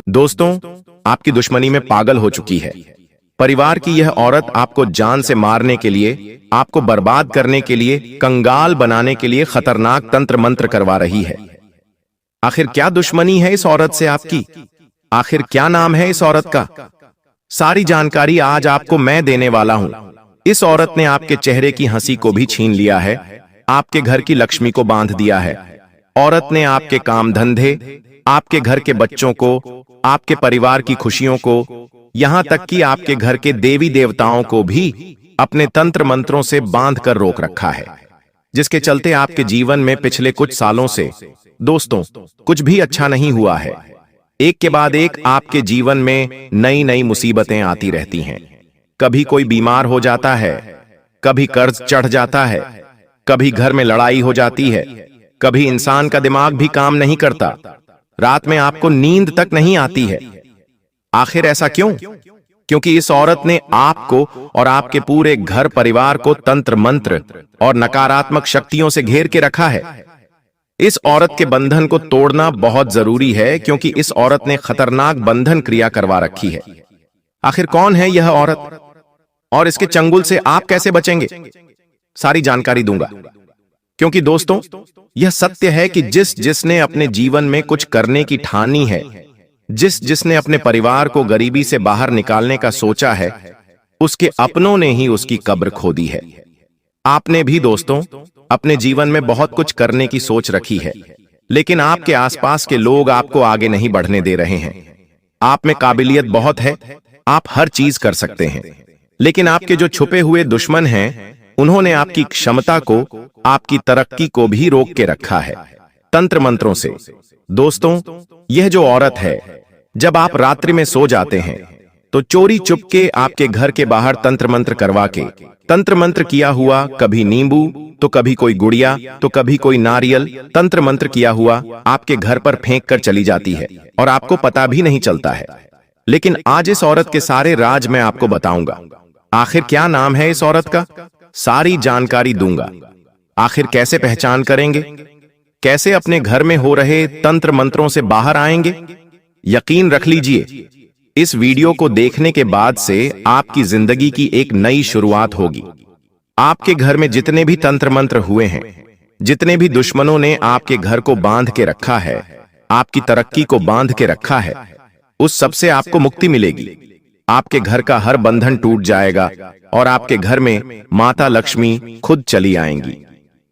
दोस्तों, आपकी दुश्मनी में पागल हो चुकी है। परिवार की यह औरत आपको जान से मारने के लिए, आपको बर्बाद करने के लिए, कंगाल बनाने के लिए खतरनाक तंत्र मंत्र करवा रही है। आखिर क्या दुश्मनी है इस औरत से आपकी? आखिर क्या नाम है इस औरत का? सारी जानकारी आज आपको मैं देने वाला हूं। इस औरत ने आपके चेहरे की हंसी को भी छीन लिया है, आपके घर की लक्ष्मी को बांध दिया है। औरत ने आपके काम धंधे, आपके घर के बच्चों को, आपके परिवार की खुशियों को, यहां तक कि आपके घर के देवी देवताओं को भी अपने तंत्र मंत्रों से बांध कर रोक रखा है, जिसके चलते आपके जीवन में पिछले कुछ सालों से दोस्तों कुछ भी अच्छा नहीं हुआ है। एक के बाद एक आपके जीवन में नई नई मुसीबतें आती रहती हैं। कभी कोई बीमार हो जाता है, कभी कर्ज चढ़ जाता है, कभी घर में लड़ाई हो जाती है, कभी इंसान का दिमाग भी काम नहीं करता, रात में आपको नींद तक नहीं आती है। आखिर ऐसा क्यों? क्योंकि इस औरत ने आपको और आपके पूरे घर परिवार को तंत्र मंत्र और नकारात्मक शक्तियों से घेर के रखा है। इस औरत के बंधन को तोड़ना बहुत जरूरी है, क्योंकि इस औरत ने खतरनाक बंधन क्रिया करवा रखी है। आखिर कौन है यह औरत और इसके चंगुल से आप कैसे बचेंगे? सारी जानकारी दूंगा, क्योंकि दोस्तों यह सत्य है कि जिसने अपने जीवन में कुछ करने की ठानी है, जिसने अपने परिवार को गरीबी से बाहर निकालने का सोचा है, उसके अपनों ने ही उसकी कब्र खोदी है। आपने भी दोस्तों अपने जीवन में बहुत कुछ करने की सोच रखी है, लेकिन आपके आसपास के लोग आपको आगे नहीं बढ़ने दे रहे हैं। आप में काबिलियत बहुत है, आप हर चीज कर सकते हैं, लेकिन आपके जो छुपे हुए दुश्मन हैं, उन्होंने आपकी क्षमता को, आपकी तरक्की को भी रोक के रखा है तंत्र मंत्रों से। दोस्तों, यह जो औरत है, जब आप रात्रि में सो जाते हैं तो चोरी चुपके आपके घर के बाहर तंत्र मंत्र करवा के, तंत्र मंत्र किया हुआ कभी नींबू तो कभी कोई गुड़िया तो कभी कोई नारियल, तंत्र मंत्र किया हुआ आपके घर पर फेंक कर चली जाती है और आपको पता भी नहीं चलता है। लेकिन आज इस औरत के सारे राज मैं आपको बताऊंगा। आखिर क्या नाम है इस औरत का, सारी जानकारी दूंगा। आखिर कैसे पहचान करेंगे, कैसे अपने घर में हो रहे तंत्र मंत्रों से बाहर आएंगे? यकीन रख लीजिए, इस वीडियो को देखने के बाद से आपकी जिंदगी की एक नई शुरुआत होगी। आपके घर में जितने भी तंत्र मंत्र हुए हैं, जितने भी दुश्मनों ने आपके घर को बांध के रखा है, आपकी तरक्की को बांध के रखा है, उस सब से आपको मुक्ति मिलेगी। आपके घर का हर बंधन टूट जाएगा और आपके घर में माता लक्ष्मी खुद चली आएंगी,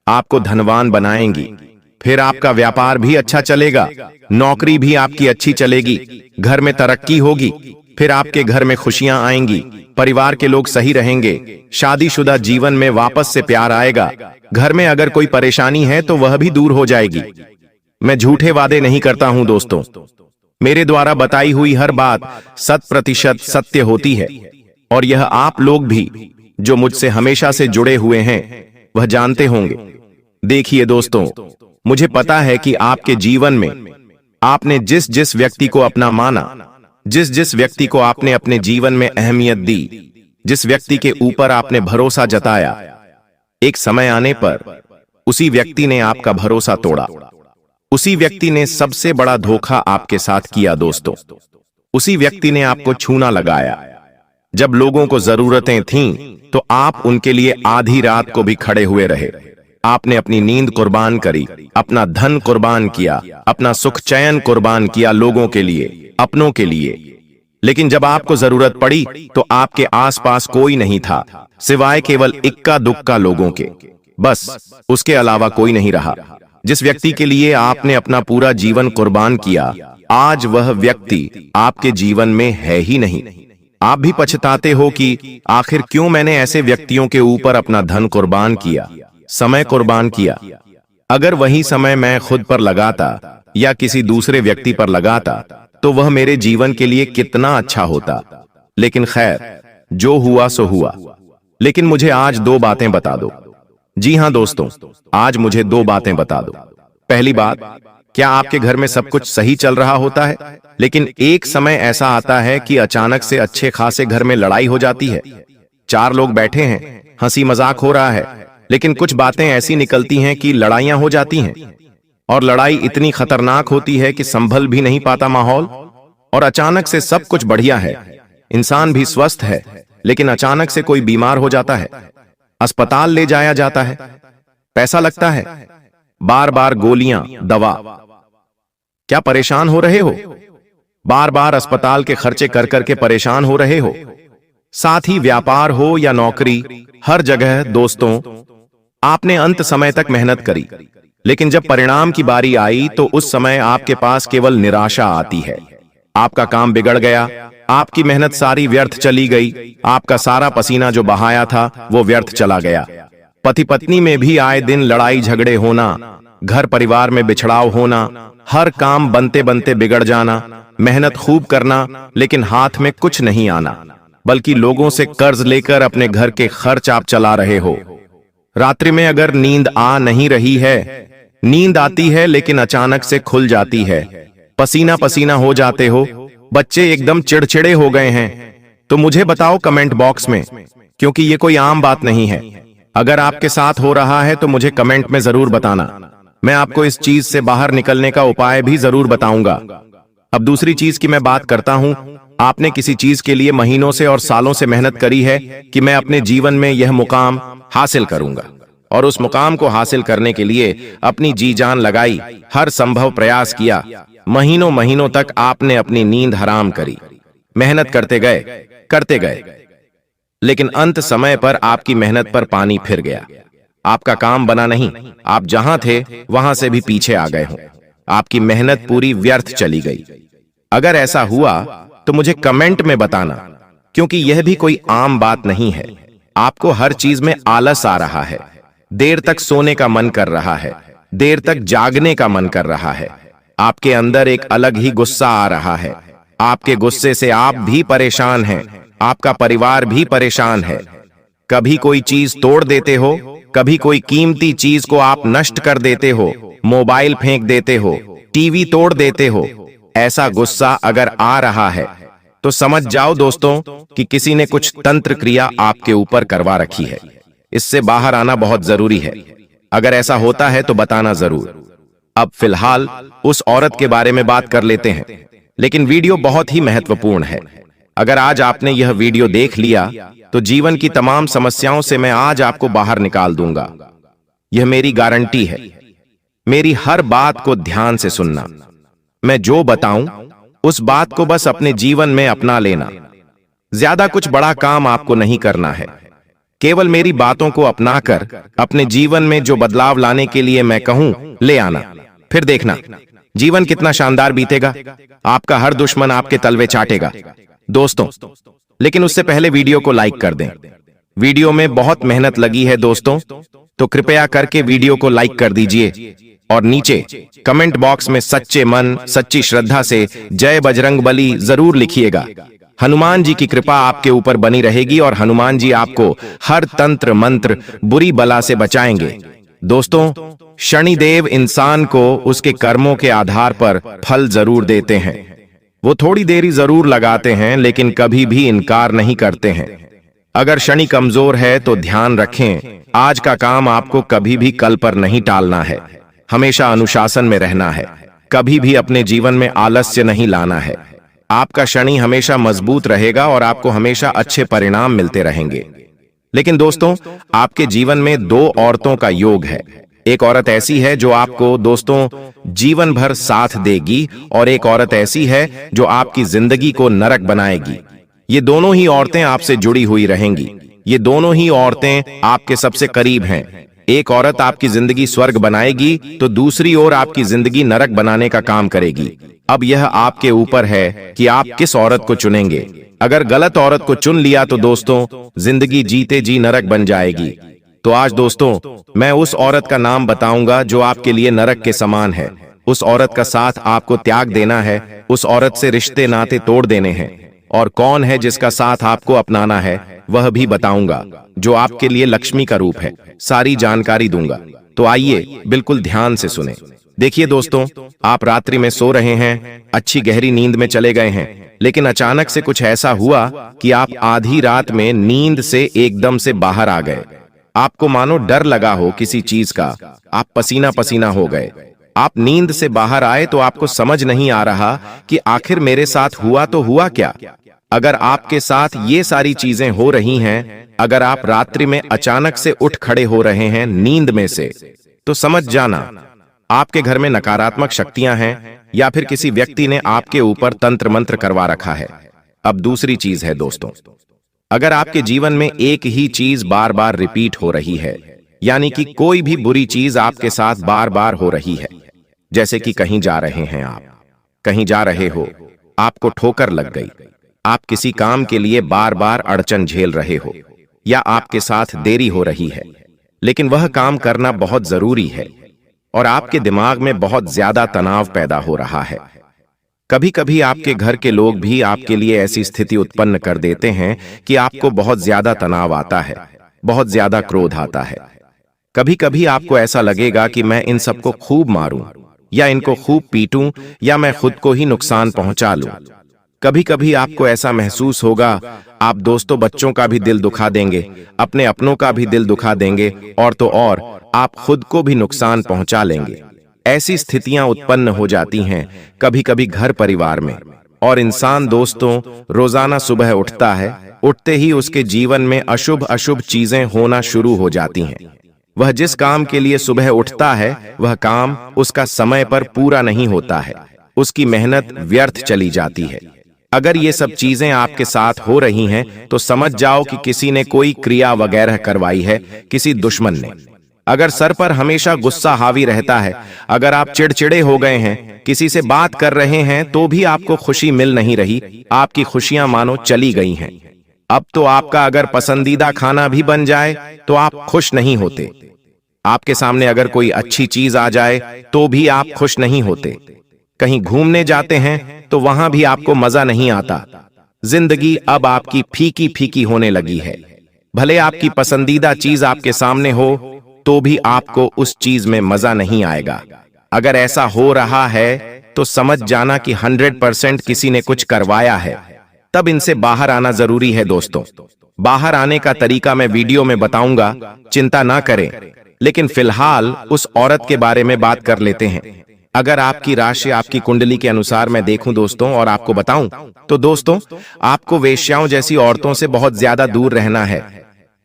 आपको धनवान बनाएंगी। फिर आपका व्यापार भी अच्छा चलेगा, नौकरी भी आपकी अच्छी चलेगी, घर में तरक्की होगी, फिर आपके घर में खुशियां आएंगी, परिवार के लोग सही रहेंगे, शादीशुदा जीवन में वापस से प्यार आएगा, घर में अगर कोई परेशानी है तो वह भी दूर हो जाएगी। मैं झूठे वादे नहीं करता हूं दोस्तों, मेरे द्वारा बताई हुई हर बात 100% सत्य होती है, और यह आप लोग भी जो मुझसे हमेशा से जुड़े हुए हैं वह जानते होंगे। देखिए दोस्तों, मुझे पता है कि आपके जीवन में आपने जिस व्यक्ति को अपना माना, जिस व्यक्ति को आपने अपने जीवन में अहमियत दी, जिस व्यक्ति के ऊपर आपने भरोसा जताया, एक समय आने पर उसी व्यक्ति ने आपका भरोसा तोड़ा। उसी व्यक्ति ने सबसे बड़ा धोखा आपके साथ किया दोस्तों। उसी व्यक्ति ने आपको छूना लगाया। जब लोगों को जरूरतें थीं तो आप उनके लिए आधी रात को भी खड़े हुए रहे। आपने अपनी नींद कुर्बान करी, अपना धन कुर्बान किया, अपना सुख चैन कुर्बान किया लोगों के लिए, अपनों के लिए। लेकिन जब आपको जरूरत पड़ी तो आपके आसपास कोई नहीं था, सिवाय केवल इक्का दुक्का लोगों के। बस उसके अलावा कोई नहीं रहा। जिस व्यक्ति के लिए आपने अपना पूरा जीवन कुर्बान किया, आज वह व्यक्ति आपके जीवन में है ही नहीं। आप भी पछताते हो कि आखिर क्यों मैंने ऐसे व्यक्तियों के ऊपर अपना धन कुर्बान किया, समय कुर्बान किया। अगर वही समय मैं खुद पर लगाता या किसी दूसरे व्यक्ति पर लगाता तो वह मेरे जीवन के लिए कितना अच्छा होता। लेकिन खैर, जो हुआ सो हुआ। लेकिन मुझे आज 2 बातें बता दो। जी हां दोस्तों, आज मुझे 2 बातें बता दो। पहली बात, क्या आपके घर में सब कुछ सही चल रहा होता है, लेकिन एक समय ऐसा आता है कि अचानक से अच्छे खासे घर में लड़ाई हो जाती है। 4 लोग बैठे हैं, हंसी मजाक हो रहा है, लेकिन कुछ बातें ऐसी निकलती हैं कि लड़ाइयां हो जाती हैं, और लड़ाई इतनी खतरनाक होती है कि संभल भी नहीं पाता माहौल, और अचानक से सब कुछ बढ़िया है, इंसान भी स्वस्थ है, लेकिन अचानक से कोई बीमार हो जाता है, अस्पताल ले जाया जाता है, पैसा लगता है, बार बार गोलियां, दवा। क्या परेशान हो रहे हो? बार बार अस्पताल के खर्चे कर करके परेशान हो रहे हो? साथ ही व्यापार हो या नौकरी, हर जगह दोस्तों आपने अंत समय तक मेहनत करी, लेकिन जब परिणाम की बारी आई तो उस समय आपके पास केवल निराशा आती है। आपका काम बिगड़ गया, आपकी मेहनत सारी व्यर्थ चली गई, आपका सारा पसीना जो बहाया था वो व्यर्थ चला गया। पति पत्नी में भी आए दिन लड़ाई झगड़े होना, घर परिवार में बिछड़ाव होना, हर काम बनते बनते बिगड़ जाना, मेहनत खूब करना लेकिन हाथ में कुछ नहीं आना, बल्कि लोगों से कर्ज लेकर अपने घर के खर्च आप चला रहे हो। रात्रि में अगर नींद आ नहीं रही है, नींद आती है लेकिन अचानक से खुल जाती है, पसीना पसीना हो जाते हो, बच्चे एकदम चिड़चिड़े हो गए हैं, तो मुझे बताओ कमेंट बॉक्स में, क्योंकि ये कोई आम बात नहीं है। अगर आपके साथ हो रहा है तो मुझे कमेंट में जरूर बताना, मैं आपको इस चीज से बाहर निकलने का उपाय भी जरूर बताऊंगा। अब दूसरी चीज की मैं बात करता हूं, आपने किसी चीज के लिए महीनों से और सालों से मेहनत करी है कि मैं अपने जीवन में यह मुकाम हासिल करूंगा, और उस मुकाम को हासिल करने के लिए अपनी जी जान लगाई, हर संभव प्रयास किया, महीनों महीनों तक आपने अपनी नींद हराम करी, मेहनत करते गए, लेकिन अंत समय पर आपकी मेहनत पर पानी फिर गया, आपका काम बना नहीं, आप जहां थे वहां से भी पीछे आ गए हो, आपकी मेहनत पूरी व्यर्थ चली गई। अगर ऐसा हुआ तो मुझे कमेंट में बताना, क्योंकि यह भी कोई आम बात नहीं है। आपको हर चीज में आलस आ रहा है, देर तक सोने का मन कर रहा है, देर तक जागने का मन कर रहा है, आपके अंदर एक अलग ही गुस्सा आ रहा है, आपके गुस्से से आप भी परेशान हैं, आपका परिवार भी परेशान है। कभी कोई चीज तोड़ देते हो, कभी कोई कीमती चीज को आप नष्ट कर देते हो, मोबाइल फेंक देते हो, टीवी तोड़ देते हो। ऐसा गुस्सा अगर आ रहा है तो समझ जाओ दोस्तों कि किसी ने कुछ तंत्र क्रिया आपके ऊपर करवा रखी है। इससे बाहर आना बहुत जरूरी है। अगर ऐसा होता है तो बताना जरूर। अब फिलहाल उस औरत के बारे में बात कर लेते हैं, लेकिन वीडियो बहुत ही महत्वपूर्ण है। अगर आज आपने यह वीडियो देख लिया तो जीवन की तमाम समस्याओं से मैं आज आपको बाहर निकाल दूंगा। यह मेरी गारंटी है। मेरी हर बात को ध्यान से सुनना। मैं जो बताऊं उस बात को बस अपने जीवन में अपना लेना। ज्यादा कुछ बड़ा काम आपको नहीं करना है, केवल मेरी बातों को अपनाकर अपने जीवन में जो बदलाव लाने के लिए मैं कहूं ले आना। फिर देखना जीवन कितना शानदार बीतेगा। आपका हर दुश्मन आपके तलवे चाटेगा दोस्तों। लेकिन उससे पहले वीडियो को लाइक कर दें। वीडियो में बहुत मेहनत लगी है दोस्तों, तो कृपया करके वीडियो को लाइक कर दीजिए और नीचे कमेंट बॉक्स में सच्चे मन सच्ची श्रद्धा से जय बजरंगबली जरूर लिखिएगा। हनुमान जी की कृपा आपके ऊपर बनी रहेगी और हनुमान जी आपको हर तंत्र मंत्र बुरी बला से बचाएंगे। दोस्तों, शनिदेव इंसान को उसके कर्मों के आधार पर फल जरूर देते हैं। वो थोड़ी देरी जरूर लगाते हैं, लेकिन कभी भी इनकार नहीं करते हैं। अगर शनि कमजोर है तो ध्यान रखें, आज का काम आपको कभी भी कल पर नहीं टालना है। हमेशा अनुशासन में रहना है, कभी भी अपने जीवन में आलस्य नहीं लाना है। आपका शनि हमेशा मजबूत रहेगा और आपको हमेशा अच्छे परिणाम मिलते रहेंगे। लेकिन दोस्तों, आपके जीवन में दो औरतों का योग है। एक औरत ऐसी है जो आपको दोस्तों जीवन भर साथ देगी, और एक औरत ऐसी है जो आपकी जिंदगी को नरक बनाएगी। ये दोनों ही औरतें आपसे जुड़ी हुई रहेंगी। ये दोनों ही औरतें आपके सबसे करीब हैं। एक औरत आपकी जिंदगी स्वर्ग बनाएगी तो दूसरी ओर आपकी जिंदगी नरक बनाने का काम करेगी। अब यह आपके ऊपर है कि आप किस औरत को चुनेंगे। अगर गलत औरत को चुन लिया तो दोस्तों जिंदगी जीते जी नरक बन जाएगी। तो आज दोस्तों मैं उस औरत का नाम बताऊंगा जो आपके लिए नरक के समान है। उस औरत का साथ आपको त्याग देना है, उस औरत से रिश्ते नाते तोड़ देने हैं। और कौन है जिसका साथ आपको अपनाना है वह भी बताऊंगा, जो आपके लिए लक्ष्मी का रूप है। सारी जानकारी दूंगा, तो आइए बिल्कुल ध्यान से सुने। देखिए दोस्तों, आप रात्रि में सो रहे हैं, अच्छी गहरी नींद में चले गए हैं, लेकिन अचानक से कुछ ऐसा हुआ कि आप आधी रात में नींद से एकदम से बाहर आ गए। आपको मानो डर लगा हो किसी चीज का, आप पसीना पसीना हो गए। आप नींद से बाहर आए तो आपको समझ नहीं आ रहा कि आखिर मेरे साथ हुआ तो हुआ क्या। अगर आपके साथ ये सारी चीजें हो रही हैं, अगर आप रात्रि में अचानक से उठ खड़े हो रहे हैं नींद में से, तो समझ जाना आपके घर में नकारात्मक शक्तियां हैं या फिर किसी व्यक्ति ने आपके ऊपर तंत्र मंत्र करवा रखा है। अब दूसरी चीज है दोस्तों, अगर आपके जीवन में एक ही चीज बार बार रिपीट हो रही है, यानी कि कोई भी बुरी चीज आपके साथ बार बार हो रही है, जैसे कि कहीं जा रहे हैं आप, कहीं जा रहे हो, आपको ठोकर लग गई, आप किसी काम के लिए बार बार अड़चन झेल रहे हो, या आपके साथ देरी हो रही है लेकिन वह काम करना बहुत जरूरी है और आपके दिमाग में बहुत ज्यादा तनाव पैदा हो रहा है। कभी कभी आपके घर के लोग भी आपके लिए ऐसी स्थिति उत्पन्न कर देते हैं कि आपको बहुत ज्यादा तनाव आता है, बहुत ज्यादा क्रोध आता है। कभी कभी आपको ऐसा लगेगा कि मैं इन सबको खूब मारूं या इनको खूब पीटूं या मैं खुद को ही नुकसान पहुंचा लूं। कभी कभी आपको ऐसा महसूस होगा आप दोस्तों बच्चों का भी दिल दुखा देंगे, अपने अपनों का भी दिल दुखा देंगे और तो और आप खुद को भी नुकसान पहुंचा लेंगे। ऐसी स्थितियां उत्पन्न हो जाती हैं कभी कभी घर परिवार में, और इंसान दोस्तों रोजाना सुबह उठता है, उठते ही उसके जीवन में अशुभ अशुभ चीजें होना शुरू हो जाती हैं। वह जिस काम के लिए सुबह उठता है वह काम उसका समय पर पूरा नहीं होता है, उसकी मेहनत व्यर्थ चली जाती है। अगर ये सब चीजें आपके साथ हो रही हैं तो समझ जाओ कि किसी ने कोई क्रिया वगैरह करवाई है, किसी दुश्मन ने। अगर सर पर हमेशा गुस्सा हावी रहता है, अगर आप चिड़चिड़े हो गए हैं, किसी से बात कर रहे हैं तो भी आपको खुशी मिल नहीं रही, आपकी खुशियां मानो चली गई हैं। अब तो आपका अगर पसंदीदा खाना भी बन जाए तो आप खुश नहीं होते। आपके सामने अगर कोई अच्छी चीज आ जाए तो भी आप खुश नहीं होते। कहीं घूमने जाते हैं तो वहां भी आपको मजा नहीं आता। जिंदगी अब आपकी फीकी फीकी होने लगी है। भले आपकी पसंदीदा चीज आपके सामने हो तो भी आपको उस चीज में मजा नहीं आएगा। अगर ऐसा हो रहा है तो समझ जाना कि 100% किसी ने कुछ करवाया है। तब इनसे बाहर आना जरूरी है दोस्तों। बाहर आने का तरीका मैं वीडियो में बताऊंगा, चिंता ना करें। लेकिन फिलहाल उस औरत के बारे में बात कर लेते हैं। अगर आपकी राशि आपकी कुंडली के अनुसार मैं देखूं दोस्तों और आपको बताऊं तो दोस्तों आपको वेश्याओं जैसी औरतों से बहुत ज्यादा दूर रहना है।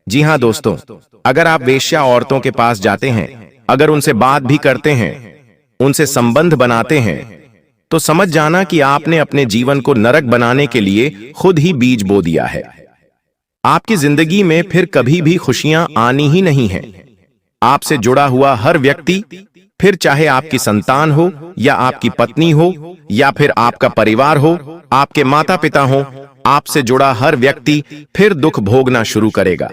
जी हां दोस्तों, अगर आप वेश्या औरतों के पास जाते हैं, अगर उनसे बात भी करते हैं, उनसे संबंध बनाते हैं, तो समझ जाना कि आपने अपने जीवन को नरक बनाने के लिए खुद ही बीज बो दिया है। आपकी जिंदगी में फिर कभी भी खुशियां आनी ही नहीं है। आपसे जुड़ा हुआ हर व्यक्ति, फिर चाहे आपकी संतान हो या आपकी पत्नी हो या फिर आपका परिवार हो, आपके माता पिता हो, आपसे जुड़ा हर व्यक्ति फिर दुख भोगना शुरू करेगा।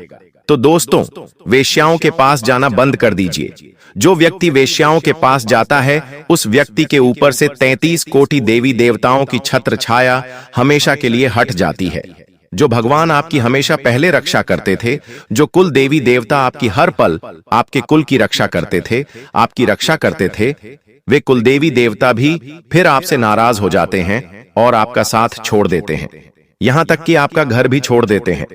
तो दोस्तों वेश्याओं के पास जाना बंद कर दीजिए। जो व्यक्ति वेश्याओं के पास जाता है उस व्यक्ति के ऊपर से 33 कोटि देवी देवताओं की छत्र छाया हमेशा के लिए हट जाती है। जो भगवान आपकी हमेशा पहले रक्षा करते थे, जो कुल देवी देवता आपकी हर पल आपके कुल की रक्षा करते थे, आपकी रक्षा करते थे, वे कुल देवी देवता भी फिर आपसे नाराज हो जाते हैं और आपका साथ छोड़ देते हैं, यहां तक कि आपका घर भी छोड़ देते हैं।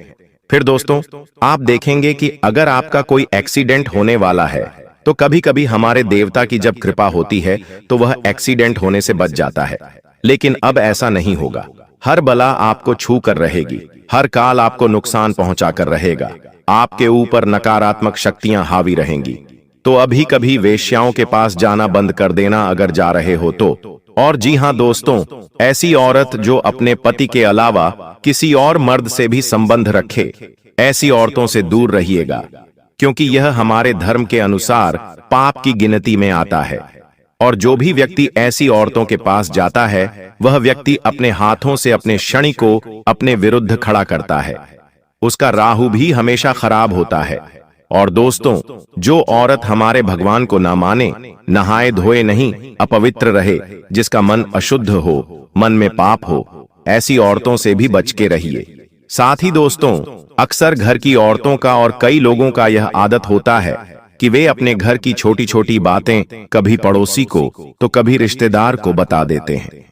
फिर दोस्तों आप देखेंगे कि अगर आपका कोई एक्सीडेंट होने वाला है तो कभी कभी हमारे देवता की जब कृपा होती है तो वह एक्सीडेंट होने से बच जाता है। लेकिन अब ऐसा नहीं होगा। हर बला आपको छू कर रहेगी, हर काल आपको नुकसान पहुंचा कर रहेगा, आपके ऊपर नकारात्मक शक्तियां हावी रहेंगी। तो अभी कभी वेश्याओं के पास जाना बंद कर देना अगर जा रहे हो तो। और जी हां दोस्तों, ऐसी औरत जो अपने पति के अलावा किसी और मर्द से भी संबंध रखे, ऐसी औरतों से दूर रहिएगा, क्योंकि यह हमारे धर्म के अनुसार पाप की गिनती में आता है। और जो भी व्यक्ति ऐसी औरतों के पास जाता है वह व्यक्ति अपने हाथों से अपने शनि को अपने विरुद्ध खड़ा करता है। उसका राहु भी हमेशा खराब होता है। और दोस्तों जो औरत हमारे भगवान को ना माने, नहाए धोए नहीं, अपवित्र रहे, जिसका मन अशुद्ध हो, मन में पाप हो, ऐसी औरतों से भी बच के रहिए। साथ ही दोस्तों अक्सर घर की औरतों का और कई लोगों का यह आदत होता है कि वे अपने घर की छोटी छोटी बातें कभी पड़ोसी को तो कभी रिश्तेदार को बता देते हैं।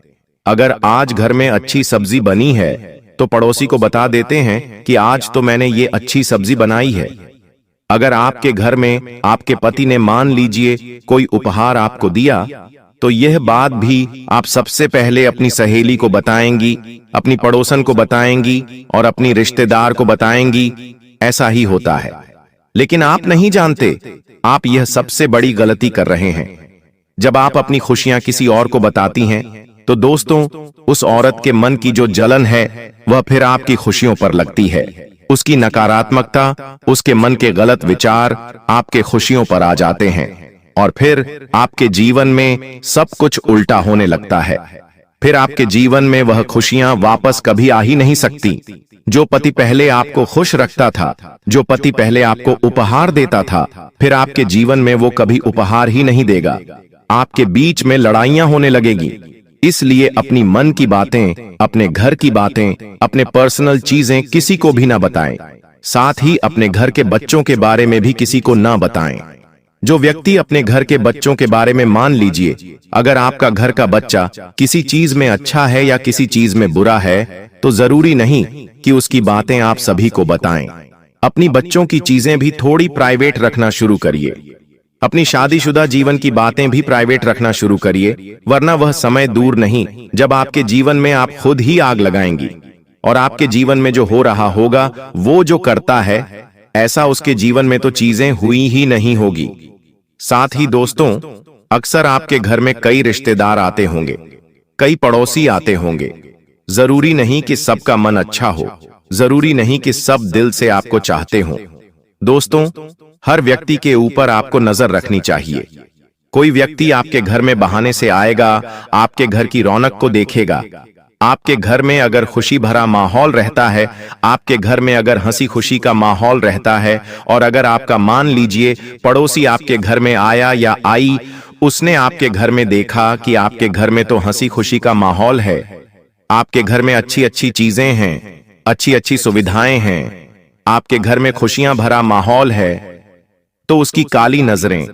अगर आज घर में अच्छी सब्जी बनी है तो पड़ोसी को बता देते हैं कि आज तो मैंने ये अच्छी सब्जी बनाई है। अगर आपके घर में आपके पति ने मान लीजिए कोई उपहार आपको दिया, तो यह बात भी आप सबसे पहले अपनी सहेली को बताएंगी, अपनी पड़ोसन को बताएंगी और अपनी रिश्तेदार को बताएंगी। ऐसा ही होता है, लेकिन आप नहीं जानते आप यह सबसे बड़ी गलती कर रहे हैं। जब आप अपनी खुशियां किसी और को बताती हैं, तो दोस्तों उस औरत के मन की जो जलन है वह फिर आपकी खुशियों पर लगती है। उसकी नकारात्मकता, उसके मन के गलत विचार आपके खुशियों पर आ जाते हैं और फिर आपके जीवन में सब कुछ उल्टा होने लगता है। फिर आपके जीवन में वह खुशियां वापस कभी आ ही नहीं सकती। जो पति पहले आपको खुश रखता था, जो पति पहले आपको उपहार देता था, फिर आपके जीवन में वो कभी उपहार ही नहीं देगा। आपके बीच में लड़ाइयां होने लगेगी। इसलिए अपनी मन की बातें, अपने घर की बातें, अपने पर्सनल चीजें किसी को भी ना बताएं। साथ ही अपने घर के बच्चों के बारे में भी किसी को ना बताएं। जो व्यक्ति अपने घर के बच्चों के बारे में, मान लीजिए अगर आपका घर का बच्चा किसी चीज में अच्छा है या किसी चीज में बुरा है, तो जरूरी नहीं कि उसकी बातें आप सभी को बताएं। अपनी बच्चों की चीजें भी थोड़ी प्राइवेट रखना शुरू करिए। अपनी शादीशुदा जीवन की बातें भी प्राइवेट रखना शुरू करिए, वरना वह समय दूर नहीं जब आपके जीवन में आप खुद ही आग लगाएंगी और आपके जीवन में जो हो रहा होगा, वो जो करता है ऐसा उसके जीवन में तो चीजें हुई ही नहीं होगी। साथ ही दोस्तों, अक्सर आपके घर में कई रिश्तेदार आते होंगे, कई पड़ोसी आते होंगे। जरूरी नहीं कि सबका मन अच्छा हो, जरूरी नहीं कि सब दिल से आपको चाहते हो। दोस्तों, हर व्यक्ति के ऊपर आपको नजर रखनी चाहिए। कोई व्यक्ति आपके घर में बहाने से आएगा, आपके घर की रौनक को देखेगा। आपके घर में अगर खुशी भरा माहौल रहता है, आपके घर में अगर हंसी खुशी का माहौल रहता है, और अगर आपका, मान लीजिए पड़ोसी आपके घर में आया या आई, उसने आपके घर में देखा कि आपके घर में तो हंसी खुशी का माहौल है, आपके घर में अच्छी अच्छी चीजें हैं, अच्छी अच्छी सुविधाएं हैं, आपके घर में खुशियां भरा माहौल है, तो उसकी काली नजरें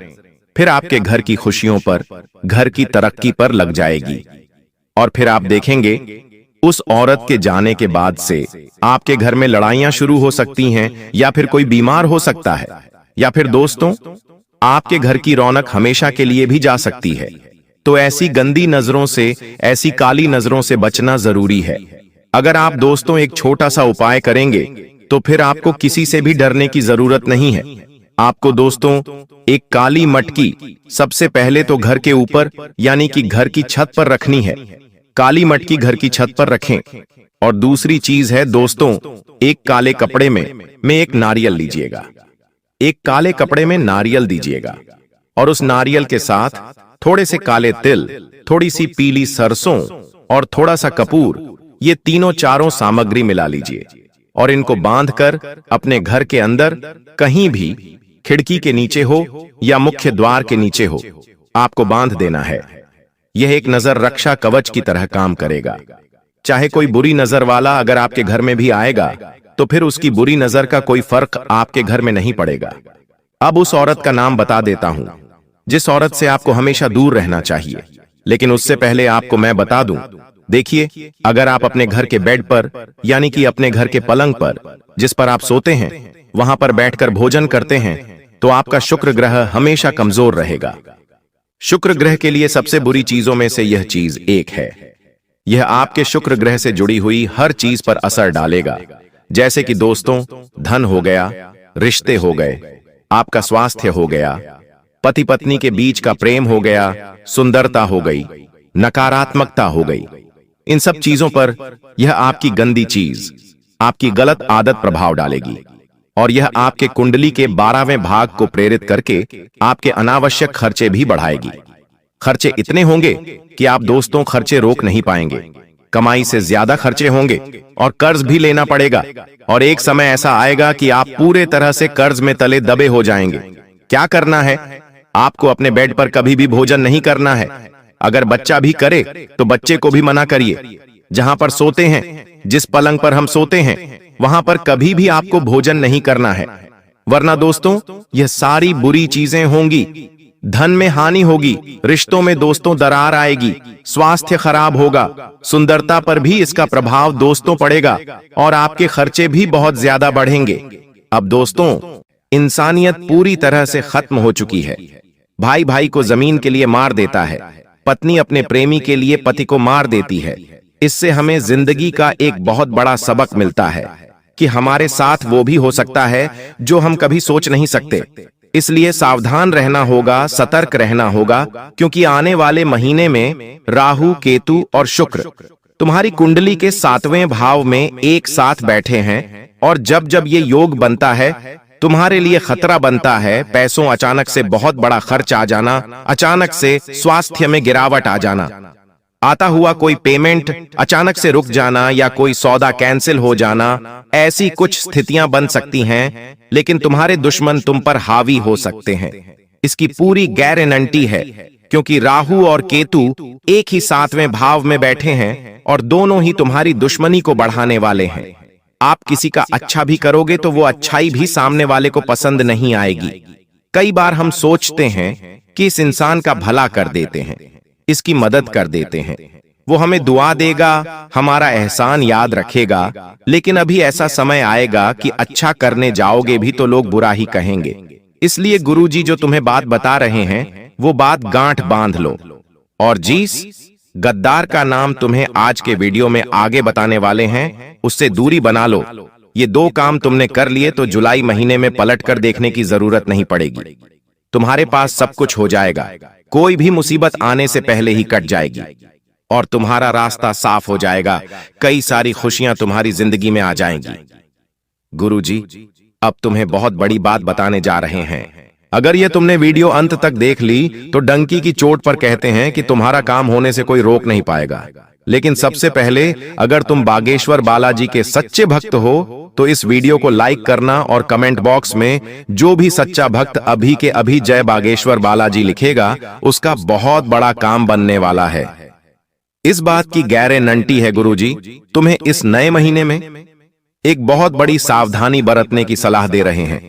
फिर आपके घर की खुशियों पर, घर की तरक्की पर लग जाएगी। और फिर आप देखेंगे उस औरत के जाने के बाद से आपके घर में लड़ाइयां शुरू हो सकती हैं, या फिर कोई बीमार हो सकता है, या फिर दोस्तों आपके घर की रौनक हमेशा के लिए भी जा सकती है। तो ऐसी गंदी नजरों से, ऐसी काली नजरों से बचना जरूरी है। अगर आप दोस्तों एक छोटा सा उपाय करेंगे, तो फिर आपको किसी से भी डरने की जरूरत नहीं है। आपको दोस्तों एक काली मटकी सबसे पहले तो घर के ऊपर, यानी कि घर की छत पर रखनी है। काली मटकी घर की छत पर रखें। और दूसरी चीज है दोस्तों, एक काले कपड़े में एक नारियल लीजिएगा। एक काले कपड़े में नारियल दीजिएगा और उस नारियल के साथ थोड़े से काले तिल, थोड़ी सी पीली सरसों और थोड़ा सा कपूर, ये तीनों चारों सामग्री मिला लीजिए और इनको बांधकर अपने घर के अंदर कहीं भी, खिड़की के नीचे हो या मुख्य द्वार के नीचे हो, आपको बांध देना है। यह एक नजर रक्षा कवच की तरह काम करेगा। चाहे कोई बुरी नजर वाला अगर आपके घर में भी आएगा, तो फिर उसकी बुरी नजर का कोई फर्क आपके घर में नहीं पड़ेगा। अब उस औरत का नाम बता देता हूं, जिस औरत से आपको हमेशा दूर रहना चाहिए। लेकिन उससे पहले आपको मैं बता दूं, देखिए, अगर आप अपने घर के बेड पर, यानी कि अपने घर के पलंग पर, जिस पर आप सोते हैं, वहां पर बैठकर भोजन करते हैं, तो आपका शुक्र ग्रह हमेशा कमजोर रहेगा। शुक्र ग्रह के लिए सबसे बुरी चीजों में से यह चीज एक है। यह आपके शुक्र ग्रह से जुड़ी हुई हर चीज पर असर डालेगा, जैसे कि दोस्तों धन हो गया, रिश्ते हो गए, आपका स्वास्थ्य हो गया, पति पत्नी के बीच का प्रेम हो गया, सुंदरता हो गई, नकारात्मकता हो गई। इन सब चीजों पर यह आपकी गंदी चीज, आपकी गलत आदत प्रभाव डालेगी और यह आपके कुंडली के 12वें भाग को प्रेरित करके आपके अनावश्यक खर्चे भी बढ़ाएगी। खर्चे इतने होंगे कि आप दोस्तों खर्चे रोक नहीं पाएंगे। कमाई से ज्यादा खर्चे होंगे और कर्ज भी लेना पड़ेगा और एक समय ऐसा आएगा कि आप पूरे तरह से कर्ज में तले दबे हो जाएंगे। क्या करना है? आपको अपने बेड पर कभी भी भोजन नहीं करना है। अगर बच्चा भी करे तो बच्चे को भी मना करिए। जहां पर सोते हैं, जिस पलंग पर हम सोते हैं, वहां पर कभी भी आपको भोजन नहीं करना है, वरना दोस्तों यह सारी बुरी चीजें होंगी। धन में हानि होगी, रिश्तों में दोस्तों दरार आएगी, स्वास्थ्य खराब होगा, सुंदरता पर भी इसका प्रभाव दोस्तों पड़ेगा और आपके खर्चे भी बहुत ज्यादा बढ़ेंगे। अब दोस्तों इंसानियत पूरी तरह से खत्म हो चुकी है। भाई भाई को जमीन के लिए मार देता है, पत्नी अपने प्रेमी के लिए पति को मार देती है। इससे हमें जिंदगी का एक बहुत बड़ा सबक मिलता है कि हमारे साथ वो भी हो सकता है जो हम कभी सोच नहीं सकते। इसलिए सावधान रहना होगा, सतर्क रहना होगा, क्योंकि आने वाले महीने में राहु, केतु और शुक्र तुम्हारी कुंडली के 7वें भाव में एक साथ बैठे हैं। और जब जब ये योग बनता है तुम्हारे लिए खतरा बनता है। पैसों अचानक से बहुत बड़ा खर्च आ जाना, अचानक से स्वास्थ्य में गिरावट आ जाना, आता हुआ कोई पेमेंट अचानक से रुक जाना या कोई सौदा कैंसिल हो जाना, ऐसी कुछ स्थितियां बन सकती हैं। लेकिन तुम्हारे दुश्मन तुम पर हावी हो सकते हैं, इसकी पूरी गारंटी है, क्योंकि राहु और केतु एक ही 7वें भाव में बैठे हैं और दोनों ही तुम्हारी दुश्मनी को बढ़ाने वाले हैं। आप किसी का अच्छा भी करोगे तो वो अच्छाई भी सामने वाले को पसंद नहीं आएगी। कई बार हम सोचते हैं कि इस इंसान का भला कर देते हैं, इसकी मदद कर देते हैं, वो हमें दुआ देगा, हमारा एहसान याद रखेगा। लेकिन अभी ऐसा समय आएगा कि अच्छा करने जाओगे भी तो लोग बुरा ही कहेंगे। इसलिए गुरुजी जो तुम्हें बात बता रहे हैं वो बात गांठ बांध लो। और जिस गद्दार का नाम तुम्हें आज के वीडियो में आगे बताने वाले हैं उससे दूरी बना लो। ये 2 काम तुमने कर लिए तो जुलाई महीने में पलट कर देखने की जरूरत नहीं पड़ेगी। तुम्हारे पास सब कुछ हो जाएगा, कोई भी मुसीबत आने से पहले ही कट जाएगी और तुम्हारा रास्ता साफ हो जाएगा। कई सारी खुशियां तुम्हारी जिंदगी में आ जाएंगी। गुरुजी अब तुम्हें बहुत बड़ी बात बताने जा रहे हैं। अगर ये तुमने वीडियो अंत तक देख ली तो डंकी की चोट पर कहते हैं कि तुम्हारा काम होने से कोई रोक नहीं पाएगा। लेकिन सबसे पहले अगर तुम बागेश्वर बालाजी के सच्चे भक्त हो तो इस वीडियो को लाइक करना और कमेंट बॉक्स में जो भी सच्चा भक्त अभी के अभी जय बागेश्वर बालाजी लिखेगा उसका बहुत बड़ा काम बनने वाला है। इस बात की गारंटी है गुरुजी तुम्हें इस नए महीने में एक बहुत बड़ी सावधानी बरतने की सलाह दे रहे हैं।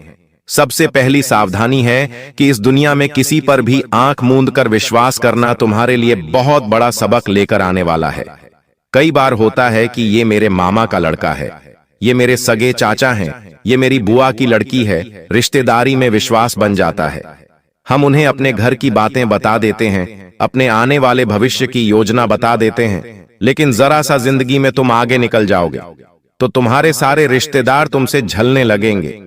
सबसे पहली सावधानी है कि इस दुनिया में किसी पर भी आंख मूंद कर विश्वास करना तुम्हारे लिए बहुत बड़ा सबक लेकर आने वाला है। कई बार होता है कि ये मेरे मामा का लड़का है, ये मेरे सगे चाचा हैं, ये मेरी बुआ की लड़की है, रिश्तेदारी में विश्वास बन जाता है। हम उन्हें अपने घर की बातें बता देते हैं, अपने आने वाले भविष्य की योजना बता देते हैं। लेकिन जरा सा जिंदगी में तुम आगे निकल जाओगे तो तुम्हारे सारे रिश्तेदार तुमसे झलने लगेंगे।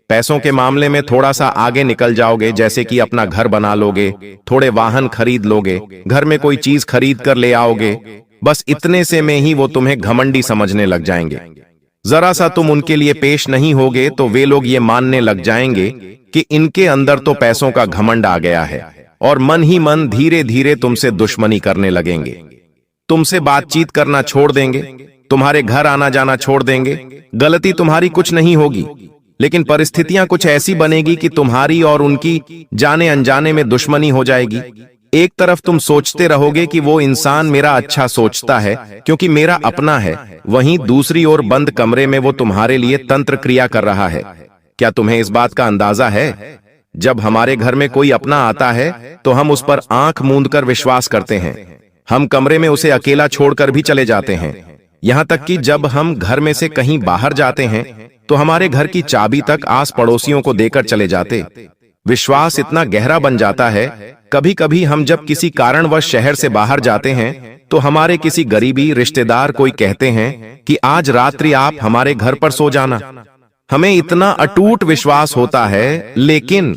पैसों के मामले में थोड़ा सा आगे निकल जाओगे, जैसे कि अपना घर बना लोगे, थोड़े वाहन खरीद लोगे, घर में कोई चीज खरीद कर ले आओगे। बस इतने से में ही वो तुम्हें घमंडी समझने लग जाएंगे। जरा सा तुम उनके लिए पेश नहीं होगे तो वे लोग ये मानने लग जाएंगे कि इनके अंदर तो पैसों का घमंड आ गया है और मन ही मन धीरे धीरे तुमसे दुश्मनी करने लगेंगे। तुमसे बातचीत करना छोड़ देंगे, तुम्हारे घर आना जाना छोड़ देंगे। गलती तुम्हारी कुछ नहीं होगी, लेकिन परिस्थितियां कुछ ऐसी बनेगी कि तुम्हारी और उनकी जाने अनजाने में दुश्मनी हो जाएगी। एक तरफ तुम सोचते रहोगे कि वो इंसान मेरा अच्छा सोचता है क्योंकि मेरा अपना है, वहीं दूसरी ओर बंद कमरे में वो तुम्हारे लिए तंत्र क्रिया कर रहा है। क्या तुम्हें इस बात का अंदाजा है? जब हमारे घर में कोई अपना आता है तो हम उस पर आंख मूंद कर विश्वास करते हैं। हम कमरे में उसे अकेला छोड़कर भी चले जाते हैं। यहां तक कि जब हम घर में से कहीं बाहर जाते हैं तो हमारे घर की चाबी तक आस पड़ोसियों को देकर चले जाते। विश्वास इतना गहरा बन जाता है, कभी कभी हम जब किसी कारणवश शहर से बाहर जाते हैं तो हमारे किसी गरीबी रिश्तेदार कोई कहते हैं कि आज रात्रि आप हमारे घर पर सो जाना। हमें इतना अटूट विश्वास होता है, लेकिन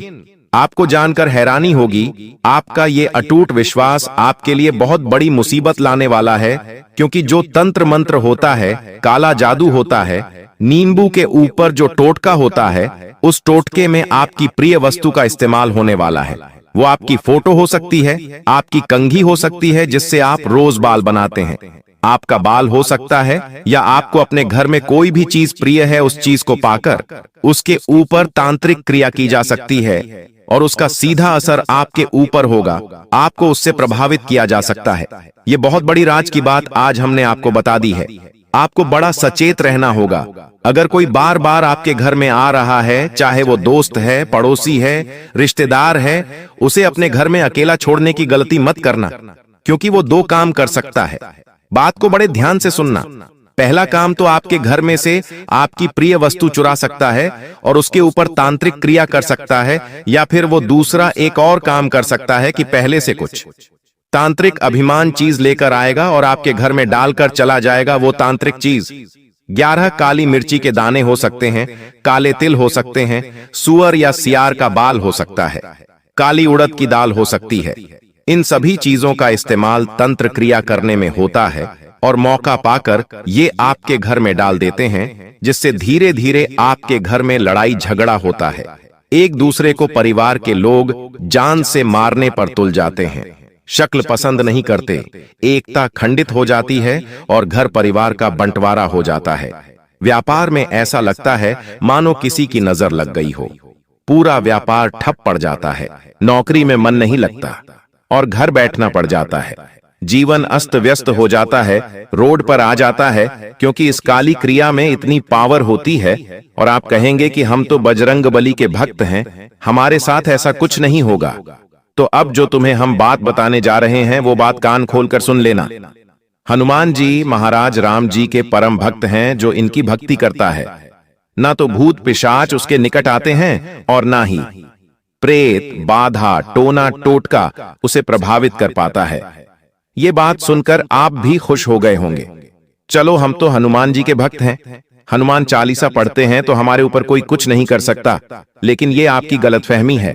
आपको जानकर हैरानी होगी आपका ये अटूट विश्वास आपके लिए बहुत बड़ी मुसीबत लाने वाला है। क्योंकि जो तंत्र मंत्र होता है, काला जादू होता है, नींबू के ऊपर जो टोटका होता है, उस टोटके में आपकी प्रिय वस्तु का इस्तेमाल होने वाला है। वो आपकी फोटो हो सकती है, आपकी कंघी हो सकती है जिससे आप रोज बाल बनाते हैं, आपका बाल हो सकता है, या आपको अपने घर में कोई भी चीज प्रिय है उस चीज को पाकर उसके ऊपर तांत्रिक क्रिया की जा सकती है और उसका सीधा असर आपके ऊपर होगा, आपको उससे प्रभावित किया जा सकता है। ये बहुत बड़ी राज की बात आज हमने आपको बता दी है। आपको बड़ा सचेत रहना होगा। अगर कोई बार बार आपके घर में आ रहा है, चाहे वो दोस्त है, पड़ोसी है, रिश्तेदार है, उसे अपने घर में अकेला छोड़ने की गलती मत करना, क्योंकि वो 2 काम कर सकता है। बात को बड़े ध्यान से सुनना। पहला काम तो आपके घर में से आपकी प्रिय वस्तु चुरा सकता है और उसके ऊपर तांत्रिक क्रिया कर सकता है, या फिर वो दूसरा एक और काम कर सकता है कि पहले से कुछ तांत्रिक अभिमान चीज लेकर आएगा और आपके घर में डालकर चला जाएगा। वो तांत्रिक चीज 11 काली मिर्ची के दाने हो सकते हैं, काले तिल हो सकते हैं, सुअर या सियार का बाल हो सकता है, काली उड़द की दाल हो सकती है। इन सभी चीजों का इस्तेमाल तंत्र क्रिया करने में होता है और मौका पाकर ये आपके घर में डाल देते हैं, जिससे धीरे धीरे आपके घर में लड़ाई झगड़ा होता है। एक दूसरे को परिवार के लोग जान से मारने पर तुल जाते हैं, शक्ल पसंद नहीं करते, एकता खंडित हो जाती है और घर परिवार का बंटवारा हो जाता है। व्यापार में ऐसा लगता है मानो किसी की नजर लग गई हो, पूरा व्यापार ठप पड़ जाता है, नौकरी में मन नहीं लगता और घर बैठना पड़ जाता है। जीवन अस्त व्यस्त हो जाता है, रोड पर आ जाता है, क्योंकि इस काली क्रिया में इतनी पावर होती है। और आप कहेंगे कि हम तो बजरंगबली के भक्त हैं, हमारे साथ ऐसा कुछ नहीं होगा। तो अब जो तुम्हें हम बात बताने जा रहे हैं वो बात कान खोलकर सुन लेना। हनुमान जी महाराज राम जी के परम भक्त हैं। जो इनकी भक्ति करता है, ना तो भूत पिशाच उसके निकट आते हैं और ना ही प्रेत बाधा टोना टोटका उसे प्रभावित कर पाता है। ये बात सुनकर आप भी खुश हो गए होंगे। चलो, हम तो हनुमान जी के भक्त हैं, हनुमान चालीसा पढ़ते हैं, तो हमारे ऊपर कोई कुछ नहीं कर सकता। लेकिन ये आपकी गलतफहमी है।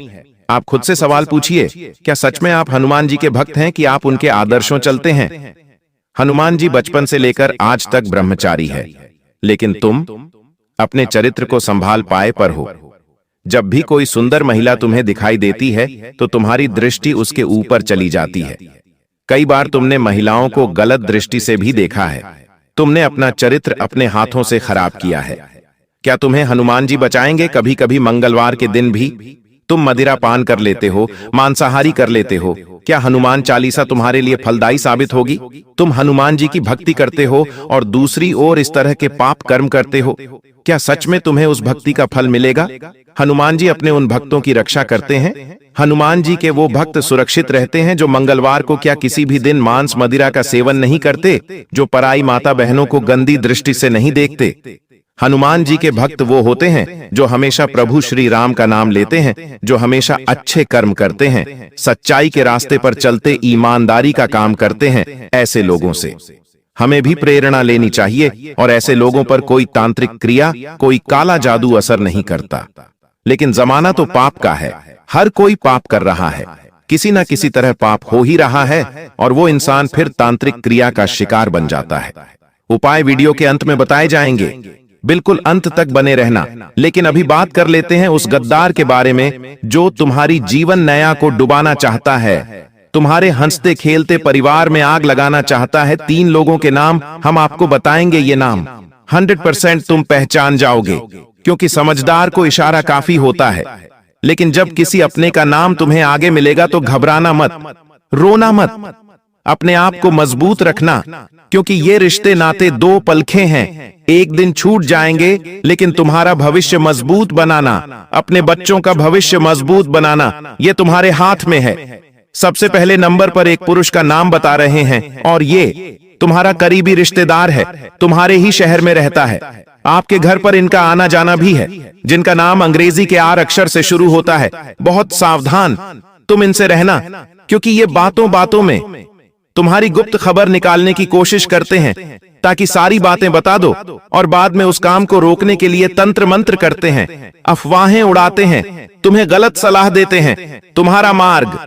आप खुद से सवाल पूछिए, क्या सच में आप हनुमान जी के भक्त हैं कि आप उनके आदर्शों चलते हैं? हनुमान जी बचपन से लेकर आज तक ब्रह्मचारी है, लेकिन तुम अपने चरित्र को संभाल पाए पर हो। जब भी कोई सुंदर महिला तुम्हें दिखाई देती है तो तुम्हारी दृष्टि उसके ऊपर चली जाती है। कई बार तुमने महिलाओं को गलत दृष्टि से भी देखा है। तुमने अपना चरित्र अपने हाथों से खराब किया है। क्या तुम्हें हनुमान जी बचाएंगे? कभी कभी मंगलवार के दिन भी तुम मदिरा पान कर लेते हो, मांसाहारी कर लेते हो। क्या हनुमान चालीसा तुम्हारे लिए फलदायी साबित होगी? तुम हनुमान जी की भक्ति करते हो और दूसरी ओर इस तरह के पाप कर्म करते हो। क्या सच में तुम्हें उस भक्ति का फल मिलेगा? हनुमान जी अपने उन भक्तों की रक्षा करते हैं। हनुमान जी के वो भक्त सुरक्षित रहते हैं जो मंगलवार को क्या किसी भी दिन मांस मदिरा का सेवन नहीं करते, जो पराई माता बहनों को गंदी दृष्टि से नहीं देखते। हनुमान जी के भक्त वो होते हैं जो हमेशा प्रभु श्री राम का नाम लेते हैं, जो हमेशा अच्छे कर्म करते हैं, सच्चाई के रास्ते पर चलते ईमानदारी का काम करते हैं। ऐसे लोगों से हमें भी प्रेरणा लेनी चाहिए और ऐसे लोगों पर कोई तांत्रिक क्रिया, कोई काला जादू असर नहीं करता। लेकिन जमाना तो पाप का है, हर कोई पाप कर रहा है, किसी ना किसी तरह पाप हो ही रहा है और वो इंसान फिर तांत्रिक क्रिया का शिकार बन जाता है। उपाय वीडियो के अंत में बताए जाएंगे, बिल्कुल अंत तक बने रहना। लेकिन अभी बात कर लेते हैं उस गद्दार के बारे में जो तुम्हारी जीवन नया को डुबाना चाहता है, तुम्हारे हंसते खेलते परिवार में आग लगाना चाहता है। 3 लोगों के नाम हम आपको बताएंगे। ये नाम 100% तुम पहचान जाओगे, क्योंकि समझदार को इशारा काफी होता है। लेकिन जब किसी अपने का नाम तुम्हें आगे मिलेगा तो घबराना मत, रोना मत, अपने आप को मजबूत रखना, क्योंकि ये रिश्ते नाते 2 पलखे हैं, एक दिन छूट जाएंगे। लेकिन तुम्हारा भविष्य मजबूत बनाना, अपने बच्चों का भविष्य मजबूत बनाना, ये तुम्हारे हाथ में है। सबसे पहले नंबर पर एक पुरुष का नाम बता रहे हैं और ये तुम्हारा करीबी रिश्तेदार है, तुम्हारे ही शहर में रहता है, आपके घर पर इनका आना जाना भी है, जिनका नाम अंग्रेजी के R अक्षर से शुरू होता है। बहुत सावधान तुम इनसे रहना, क्योंकि ये बातों बातों में तुम्हारी गुप्त खबर निकालने की कोशिश करते हैं ताकि सारी बातें बता दो और बाद में उस काम को रोकने के लिए तंत्र मंत्र करते हैं, अफवाहें उड़ाते हैं, तुम्हें गलत सलाह देते हैं, तुम्हारा मार्ग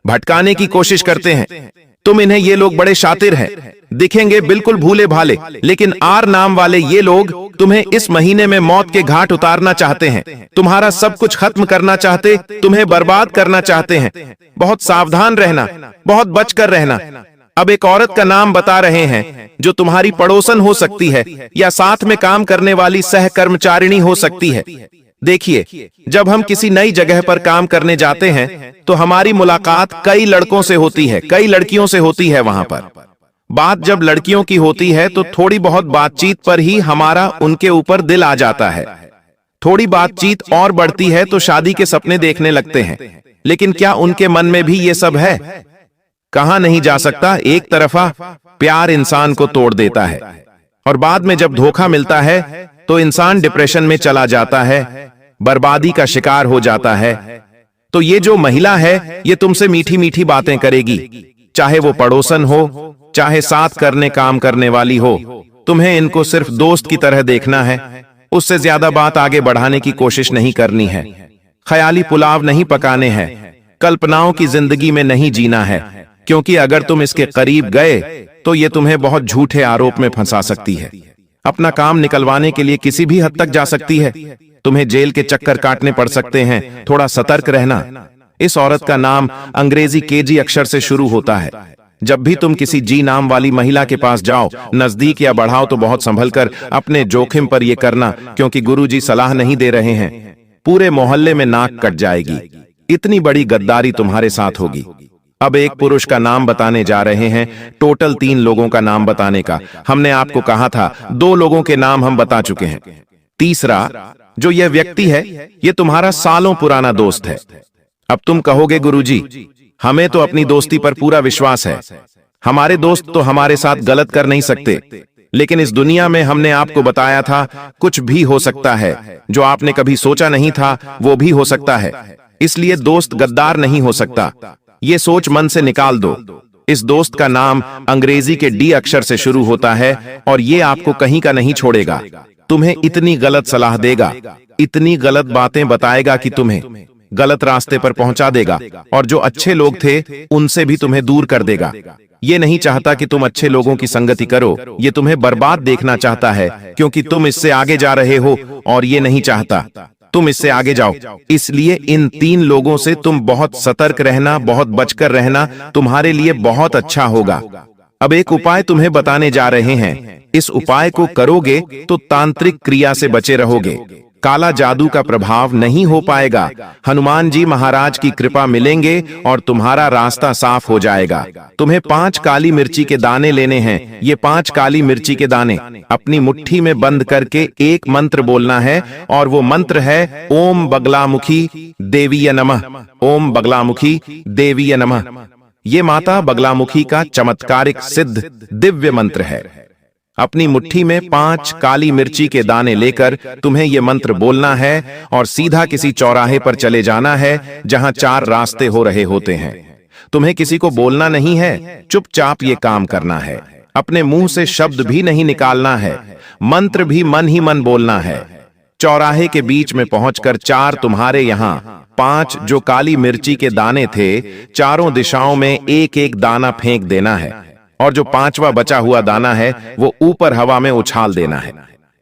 भटकाने की कोशिश करते हैं। तुम इन्हें ये लोग बड़े शातिर हैं, दिखेंगे बिल्कुल भूले भाले, लेकिन R नाम वाले ये लोग तुम्हें इस महीने में मौत के घाट उतारना चाहते हैं, तुम्हारा सब कुछ खत्म करना चाहते, तुम्हें बर्बाद करना चाहते हैं। बहुत सावधान रहना, बहुत बचकर रहना। अब एक औरत का नाम बता रहे हैं जो तुम्हारी पड़ोसन हो सकती है या साथ में काम करने वाली सहकर्मचारिणी हो सकती है। देखिए, जब हम किसी नई जगह पर काम करने जाते हैं तो हमारी मुलाकात कई लड़कों से होती है, कई लड़कियों से होती है। वहां पर बात जब लड़कियों की होती है तो थोड़ी बहुत बातचीत पर ही हमारा उनके ऊपर दिल आ जाता है। थोड़ी बातचीत और बढ़ती है तो शादी के सपने देखने लगते हैं। लेकिन क्या उनके मन में भी ये सब है? कहां नहीं जा सकता। एक तरफा प्यार इंसान को तोड़ देता है, और बाद में जब धोखा मिलता है तो इंसान डिप्रेशन में चला जाता है, बर्बादी का शिकार हो जाता है। तो ये जो महिला है ये तुमसे मीठी मीठी बातें करेगी, चाहे वो पड़ोसन हो, चाहे साथ करने काम करने वाली हो। तुम्हें इनको सिर्फ दोस्त की तरह देखना है, उससे ज्यादा बात आगे बढ़ाने की कोशिश नहीं करनी है। ख्याली पुलाव नहीं पकाने हैं, कल्पनाओं की जिंदगी में नहीं जीना है, क्योंकि अगर तुम इसके करीब गए तो ये तुम्हें बहुत झूठे आरोप में फंसा सकती है। अपना काम निकलवाने के लिए किसी भी हद तक जा सकती है। तुम्हें जेल के चक्कर काटने पड़ सकते हैं, थोड़ा सतर्क रहना। इस औरत का नाम अंग्रेजी केजी अक्षर से शुरू होता है। जब भी तुम किसी जी नाम वाली महिला के पास जाओ, नजदीक या बढ़ाओ तो बहुत संभल कर अपने जोखिम पर यह करना, क्योंकि गुरुजी सलाह नहीं दे रहे हैं। पूरे मोहल्ले में नाक कट जाएगी, इतनी बड़ी गद्दारी तुम्हारे साथ होगी। अब एक पुरुष का नाम बताने जा रहे हैं, टोटल 3 लोगों का नाम बताने का। हमने आपको कहा था 2 लोगों के नाम हम बता चुके हैं। तीसरा जो यह व्यक्ति है ये तुम्हारा सालों पुराना दोस्त है। अब तुम कहोगे गुरुजी हमें तो अपनी दोस्ती पर पूरा विश्वास है, हमारे दोस्त तो हमारे साथ गलत कर नहीं सकते। लेकिन इस दुनिया में हमने आपको बताया था कुछ भी हो सकता है, जो आपने कभी सोचा नहीं था वो भी हो सकता है। इसलिए दोस्त गद्दार नहीं हो सकता, ये सोच मन से निकाल दो। इस दोस्त का नाम अंग्रेजी के डी अक्षर से शुरू होता है और ये आपको कहीं का नहीं छोड़ेगा। तुम्हें इतनी गलत सलाह देगा, इतनी गलत बातें बताएगा कि तुम्हें गलत रास्ते पर पहुंचा देगा, और जो अच्छे लोग थे उनसे भी तुम्हें दूर कर देगा। ये नहीं चाहता कि तुम अच्छे लोगों की संगति करो, ये तुम्हें बर्बाद देखना चाहता है, क्योंकि तुम इससे आगे जा रहे हो और ये नहीं चाहता तुम इससे आगे जाओ। इसलिए इन 3 लोगों से तुम बहुत सतर्क रहना, बहुत बचकर रहना, तुम्हारे लिए बहुत अच्छा होगा। अब एक उपाय तुम्हें बताने जा रहे हैं। इस उपाय को करोगे तो तांत्रिक क्रिया से बचे रहोगे, काला जादू का प्रभाव नहीं हो पाएगा, हनुमान जी महाराज की कृपा मिलेंगे और तुम्हारा रास्ता साफ हो जाएगा। तुम्हें 5 काली मिर्ची के दाने लेने हैं। ये 5 काली मिर्ची के दाने अपनी मुट्ठी में बंद करके एक मंत्र बोलना है, और वो मंत्र है ओम बगलामुखी देवीय नमः। ओम बगलामुखी देवीय नमः। ये माता बगलामुखी का चमत्कारिक सिद्ध दिव्य मंत्र है। अपनी मुट्ठी में 5 काली मिर्ची के दाने लेकर तुम्हें यह मंत्र बोलना है और सीधा किसी चौराहे पर चले जाना है जहां 4 रास्ते हो रहे होते हैं। तुम्हें किसी को बोलना नहीं है, चुपचाप ये काम करना है। अपने मुंह से शब्द भी नहीं निकालना है, मंत्र भी मन ही मन बोलना है। चौराहे के बीच में पहुंचकर 4 तुम्हारे यहां 5 जो काली मिर्ची के दाने थे, चारों दिशाओं में एक एक दाना फेंक देना है, और जो 5वां बचा हुआ दाना है वो ऊपर हवा में उछाल देना है।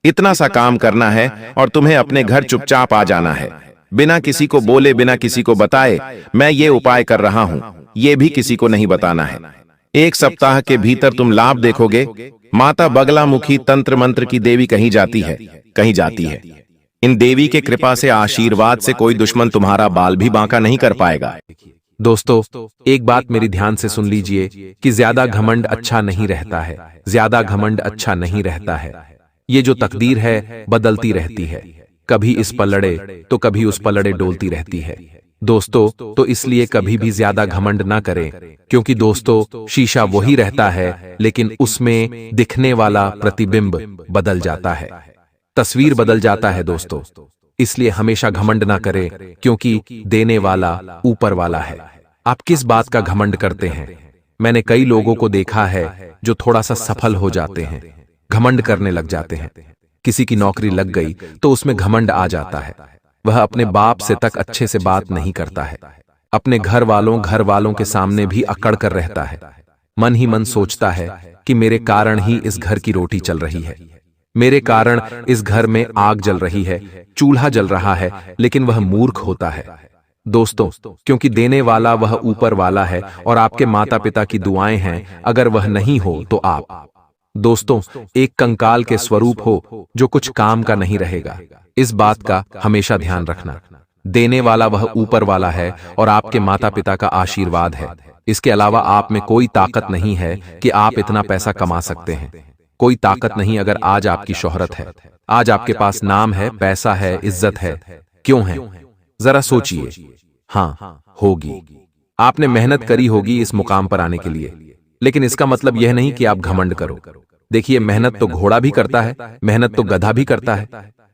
इतना सा काम करना है और तुम्हें अपने घर चुपचाप आ जाना है, बिना किसी को बोले, बिना किसी को बताए मैं ये उपाय कर रहा हूं, ये भी किसी को नहीं बताना है। 1 सप्ताह के भीतर तुम लाभ देखोगे। माता बगलामुखी तंत्र मंत्र की देवी कहीं जाती है, कहीं जाती है। इन देवी के कृपा से, आशीर्वाद से कोई दुश्मन तुम्हारा बाल भी बांका नहीं कर पाएगा। दोस्तों, एक बात मेरी ध्यान से सुन लीजिए कि ज्यादा घमंड अच्छा नहीं रहता है, ज्यादा घमंड अच्छा नहीं रहता है। ये जो तकदीर है बदलती रहती है, कभी इस पलड़े तो कभी उस पलड़े डोलती रहती है। दोस्तों, तो इसलिए कभी भी ज्यादा घमंड ना करें, क्योंकि दोस्तों शीशा वही रहता है, लेकिन उसमें दिखने वाला प्रतिबिंब बदल जाता है, तस्वीर बदल जाता है। दोस्तों, इसलिए हमेशा घमंड ना करें, क्योंकि देने वाला ऊपर वाला है। आप किस बात का घमंड करते हैं? मैंने कई लोगों को देखा है जो थोड़ा सा सफल हो जाते हैं, घमंड करने लग जाते हैं। किसी की नौकरी लग गई तो उसमें घमंड आ जाता है। वह अपने बाप से तक अच्छे से बात नहीं करता है, अपने घर वालों के सामने भी अकड़ कर रहता है। मन ही मन सोचता है कि मेरे कारण ही इस घर की रोटी चल रही है, मेरे कारण इस घर में आग जल रही है, चूल्हा जल रहा है, लेकिन वह मूर्ख होता है। दोस्तों, क्योंकि देने वाला वह ऊपर वाला है और आपके माता पिता की दुआएं हैं। अगर वह नहीं हो तो आप दोस्तों एक कंकाल के स्वरूप हो जो कुछ काम का नहीं रहेगा। इस बात का हमेशा ध्यान रखना। देने वाला वह ऊपर वाला है और आपके माता पिता का आशीर्वाद है। इसके अलावा आप में कोई ताकत नहीं है कि आप इतना पैसा कमा सकते हैं। कोई ताकत नहीं अगर आज आपकी शोहरत है, आज आपके पास नाम है, पैसा है, इज्जत है। क्यों है? जरा सोचिए। हाँ, होगी। आपने मेहनत करी होगी इस मुकाम पर आने के लिए, लेकिन इसका मतलब यह नहीं कि आप घमंड करो। देखिए, मेहनत तो घोड़ा भी करता है, मेहनत तो गधा भी करता है।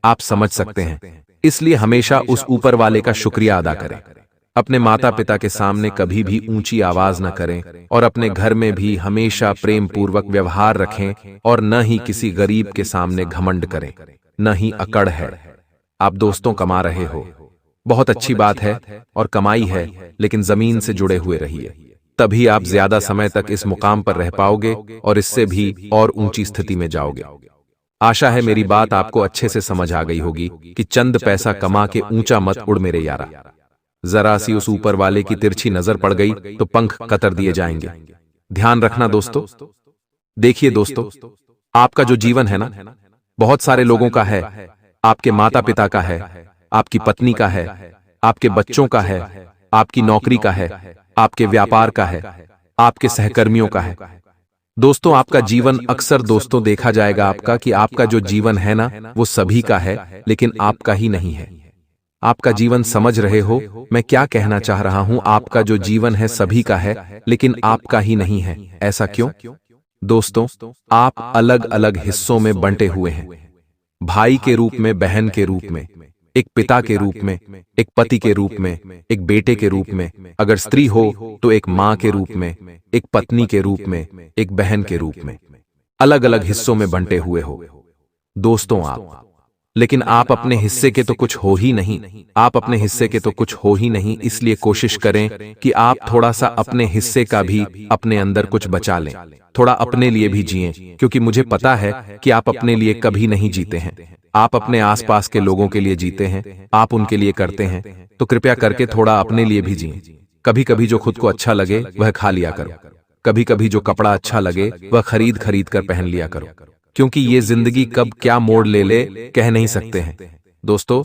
आप समझ सकते हैं। इसलिए हमेशा उस ऊपर वाले का शुक्रिया अदा करें। अपने माता पिता के सामने कभी भी ऊंची आवाज न करें और अपने घर में भी हमेशा प्रेम पूर्वक व्यवहार रखें और न ही किसी गरीब के सामने घमंड करें, न ही अकड़ है। आप दोस्तों कमा रहे हो, बहुत अच्छी बात है और कमाई है, लेकिन जमीन से जुड़े हुए रहिए, तभी आप ज्यादा समय तक इस मुकाम पर रह पाओगे और इससे भी और ऊंची स्थिति में जाओगे। आशा है मेरी बात आपको अच्छे से समझ आ गई होगी कि चंद पैसा कमा के ऊंचा मत उड़ मेरे यारा। जरा सी उस ऊपर वाले की तिरछी नजर पड़ गई तो पंख कतर दिए जाएंगे। ध्यान रखना दोस्तों। देखिए दोस्तों, आपका जो जीवन है ना, बहुत सारे लोगों का है। आपके माता पिता का है, आपकी पत्नी का है, आपके बच्चों का है, आपकी नौकरी का है, आपके व्यापार का है, आपके सहकर्मियों का है। दोस्तों, आपका जीवन अक्सर दोस्तों देखा जाएगा आपका कि आपका जो जीवन है ना, वो सभी का है, लेकिन आपका ही नहीं है। आपका जीवन समझ रहे हो मैं क्या कहना चाह रहा हूं? आपका जो जीवन है सभी का है, लेकिन आपका ही नहीं है। ऐसा क्यों? दोस्तों, आप अलग अलग हिस्सों में बंटे हुए हैं। भाई के रूप में, बहन के रूप में, एक पिता के रूप में, एक पति के रूप में, एक बेटे के रूप में, अगर स्त्री हो तो एक मां के रूप में, एक पत्नी के रूप में, एक बहन के रूप में, अलग अलग हिस्सों में बंटे हुए हो दोस्तों आप। लेकिन आप अपने हिस्से के तो कुछ हो ही नहीं। आप अपने हिस्से के तो कुछ हो ही नहीं, इसलिए कोशिश करें कि आप थोड़ा सा अपने हिस्से का भी अपने अंदर कुछ बचा लें। थोड़ा अपने लिए भी जिएं, क्योंकि मुझे पता है कि आप अपने लिए कभी नहीं जीते हैं। आप अपने आसपास के लोगों के लिए जीते हैं, आप उनके लिए करते हैं, तो कृपया करके थोड़ा अपने लिए भी जिएं। कभी कभी जो खुद को अच्छा लगे वह खा लिया करो। कभी कभी जो कपड़ा अच्छा लगे वह खरीद खरीद कर पहन लिया करो, क्योंकि ये जिंदगी कब क्या मोड़ ले ले कह नहीं सकते हैं। दोस्तों,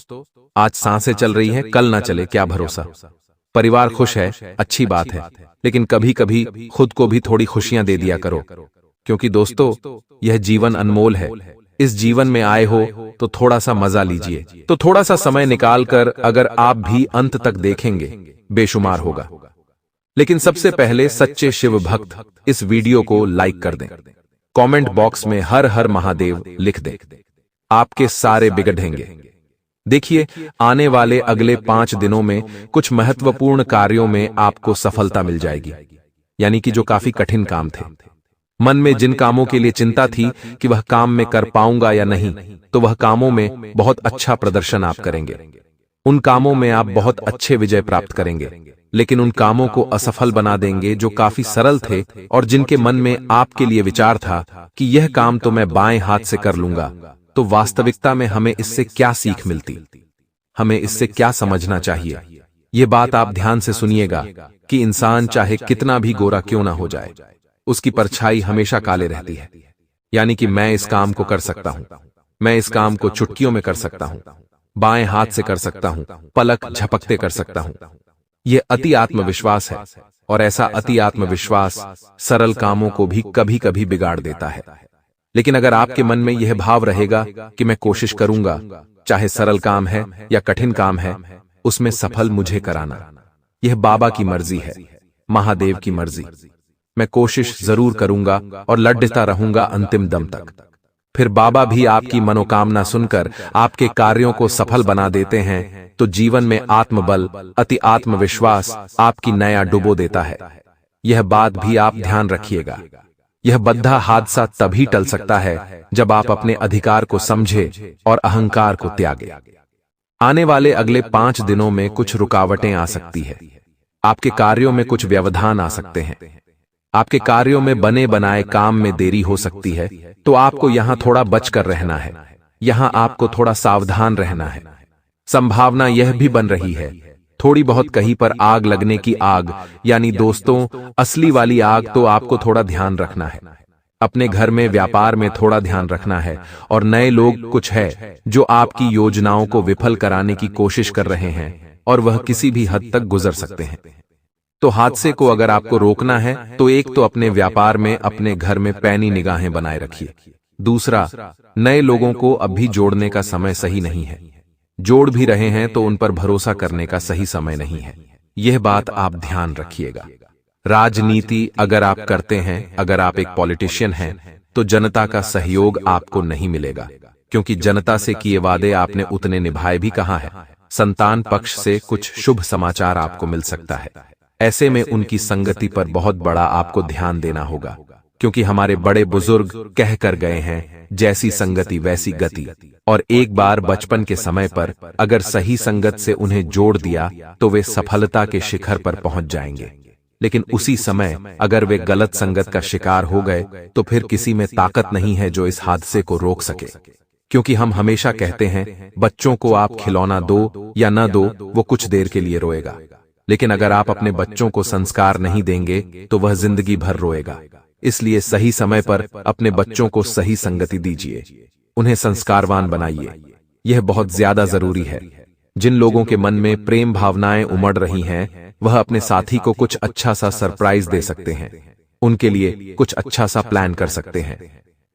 आज सांसें चल रही हैं, कल ना चले, क्या भरोसा। परिवार खुश है, अच्छी बात है, लेकिन कभी कभी खुद को भी थोड़ी खुशियां दे दिया करो, क्योंकि दोस्तों यह जीवन अनमोल है। इस जीवन में आए हो तो थोड़ा सा मजा लीजिए। तो थोड़ा सा समय निकाल कर अगर आप भी अंत तक देखेंगे, बेशुमार होगा। लेकिन सबसे पहले सच्चे शिव भक्त इस वीडियो को लाइक कर दें, कमेंट बॉक्स में हर हर महादेव लिख दें, आपके सारे बिगड़ेंगे। देखिए, आने वाले अगले 5 दिनों में कुछ महत्वपूर्ण कार्यों में आपको सफलता मिल जाएगी, यानी कि जो काफी कठिन काम थे। मन में जिन कामों के लिए चिंता थी कि वह काम में कर पाऊंगा या नहीं, तो वह कामों में बहुत अच्छा प्रदर्शन आप करेंगे। उन कामों में आप बहुत अच्छे विजय प्राप्त करेंगे। लेकिन उन कामों को असफल बना देंगे जो काफी सरल थे और जिनके मन में आपके लिए विचार था कि यह काम तो मैं बाएं हाथ से कर लूंगा। तो वास्तविकता में हमें इससे क्या सीख मिलती, हमें इससे क्या समझना चाहिए? यह बात आप ध्यान से सुनिएगा कि इंसान चाहे कितना भी गोरा क्यों ना हो जाए, उसकी परछाई हमेशा काले रहती है। यानी कि मैं इस काम को कर सकता हूं, मैं इस काम को चुटकियों में कर सकता हूं, बाएं हाथ से कर सकता हूं, पलक झपकते कर सकता हूं। यह अति आत्मविश्वास है, और ऐसा अति आत्मविश्वास सरल कामों को भी कभी कभी बिगाड़ देता है। लेकिन अगर आपके मन में यह भाव रहेगा कि मैं कोशिश करूंगा, चाहे सरल काम है या कठिन काम है, उसमें सफल मुझे कराना, यह बाबा की मर्जी है, महादेव की मर्जी। मैं कोशिश जरूर करूंगा और लड़ता रहूंगा अंतिम दम तक। फिर बाबा भी आपकी मनोकामना सुनकर आपके कार्यों को सफल बना देते हैं, तो जीवन में आत्मबल, अति आत्मविश्वास आपकी नया डुबो देता है। यह बात भी आप ध्यान रखिएगा। यह बद्धा हादसा तभी टल सकता है जब आप अपने अधिकार को समझे और अहंकार को त्यागे। आने वाले अगले 5 दिनों में कुछ रुकावटें आ सकती है, आपके कार्यों में कुछ व्यवधान आ सकते हैं, आपके कार्यों में बने बनाए काम में देरी हो सकती है। तो आपको यहां थोड़ा बचकर रहना है, यहां आपको थोड़ा सावधान रहना है। संभावना यह भी बन रही है थोड़ी बहुत कहीं पर आग लगने की, आग यानी दोस्तों असली वाली आग। तो आपको थोड़ा ध्यान रखना है, अपने घर में, व्यापार में थोड़ा ध्यान रखना है। और नए लोग कुछ है जो आपकी योजनाओं को विफल कराने की कोशिश कर रहे हैं, और वह किसी भी हद तक गुजर सकते हैं। तो हादसे को अगर आपको रोकना है तो एक तो अपने व्यापार में, अपने घर में पैनी निगाहें बनाए रखिए। दूसरा, नए लोगों को अभी जोड़ने का समय सही नहीं है। जोड़ भी रहे हैं तो उन पर भरोसा करने का सही समय नहीं है। यह बात आप ध्यान रखिएगा। राजनीति अगर आप करते हैं, अगर आप एक पॉलिटिशियन हैं, तो जनता का सहयोग आपको नहीं मिलेगा, क्योंकि जनता से किए वादे आपने उतने निभाए भी कहाँ है। संतान पक्ष से कुछ शुभ समाचार आपको मिल सकता है। ऐसे में उनकी संगति पर बहुत बड़ा आपको ध्यान देना होगा, क्योंकि हमारे बड़े बुजुर्ग कह कर गए हैं, जैसी संगति वैसी गति। और एक बार बचपन के समय पर अगर सही संगत से उन्हें जोड़ दिया तो वे सफलता के शिखर पर पहुंच जाएंगे। लेकिन उसी समय अगर वे गलत संगत का शिकार हो गए तो फिर किसी में ताकत नहीं है जो इस हादसे को रोक सके। क्योंकि हम हमेशा कहते हैं, बच्चों को आप खिलौना दो या न दो, वो कुछ देर के लिए रोएगा, लेकिन अगर आप अपने बच्चों को संस्कार नहीं देंगे तो वह जिंदगी भर रोएगा। इसलिए सही समय पर अपने बच्चों को सही संगति दीजिए, उन्हें संस्कारवान बनाइए। यह बहुत ज्यादा जरूरी है। जिन लोगों के मन में प्रेम भावनाएं उमड़ रही हैं, वह अपने साथी को कुछ अच्छा सा सरप्राइज दे सकते हैं, उनके लिए कुछ अच्छा सा प्लान कर सकते हैं।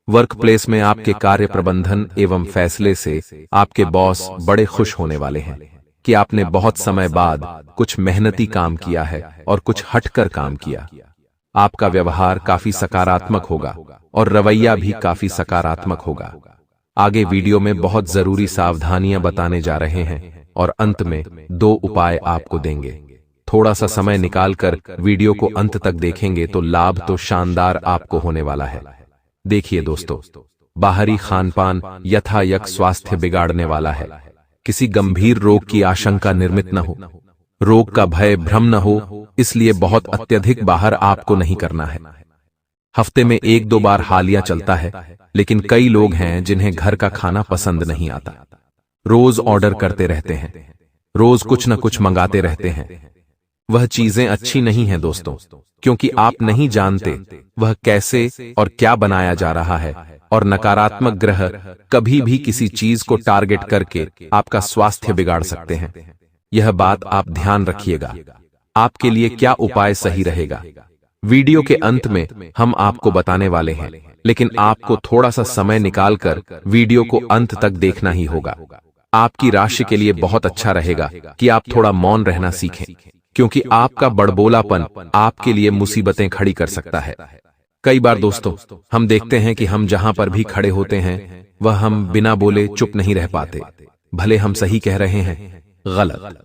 वर्क प्लेस में आपके कार्य प्रबंधन एवं फैसले से आपके बॉस बड़े खुश होने वाले हैं कि आपने बहुत समय बाद कुछ मेहनती काम किया है और कुछ हटकर काम किया। आपका व्यवहार काफी सकारात्मक होगा और रवैया भी काफी सकारात्मक होगा। आगे वीडियो में बहुत जरूरी सावधानियां बताने जा रहे हैं और अंत में 2 उपाय आपको देंगे। थोड़ा सा समय निकालकर वीडियो को अंत तक देखेंगे तो लाभ तो शानदार आपको होने वाला है। देखिए दोस्तों, बाहरी खानपान यथायक स्वास्थ्य बिगाड़ने वाला है। किसी गंभीर रोग की आशंका निर्मित न हो, रोग का भय भ्रम न हो, इसलिए बहुत अत्यधिक बाहर आपको नहीं करना है। हफ्ते में 1-2 बार हालिया चलता है, लेकिन कई लोग हैं जिन्हें घर का खाना पसंद नहीं आता। रोज ऑर्डर करते रहते हैं, रोज कुछ न कुछ मंगाते रहते हैं। वह चीजें अच्छी नहीं हैं दोस्तों, क्योंकि आप नहीं जानते वह कैसे और क्या बनाया जा रहा है। और नकारात्मक ग्रह कभी भी किसी चीज को टारगेट करके आपका स्वास्थ्य बिगाड़ सकते हैं। यह बात आप ध्यान रखिएगा। आपके लिए क्या उपाय सही रहेगा, वीडियो के अंत में हम आपको बताने वाले हैं, लेकिन आपको थोड़ा सा समय निकालकर वीडियो को अंत तक देखना ही होगा। आपकी राशि के लिए बहुत अच्छा रहेगा कि आप थोड़ा मौन रहना सीखें, क्योंकि आपका बड़बोलापन आपके लिए मुसीबतें खड़ी कर सकता है। कई बार दोस्तों हम देखते हैं कि हम जहां पर भी खड़े होते हैं वह हम बिना बोले चुप नहीं रह पाते, भले हम सही कह रहे हैं गलत।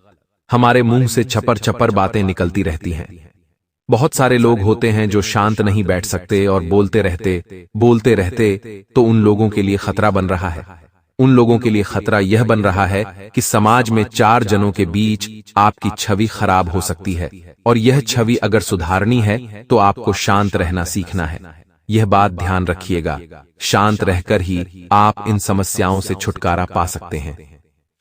हमारे मुंह से छपर छपर बातें निकलती रहती हैं। बहुत सारे लोग होते हैं जो शांत नहीं बैठ सकते और बोलते रहते, तो उन लोगों के लिए खतरा बन रहा है। उन लोगों के लिए खतरा यह बन रहा है कि समाज में 4 जनों के बीच आपकी छवि खराब हो सकती है, और यह छवि अगर सुधारनी है तो आपको शांत रहना सीखना है। यह बात ध्यान रखिएगा, शांत रहकर ही आप इन समस्याओं से छुटकारा पा सकते हैं।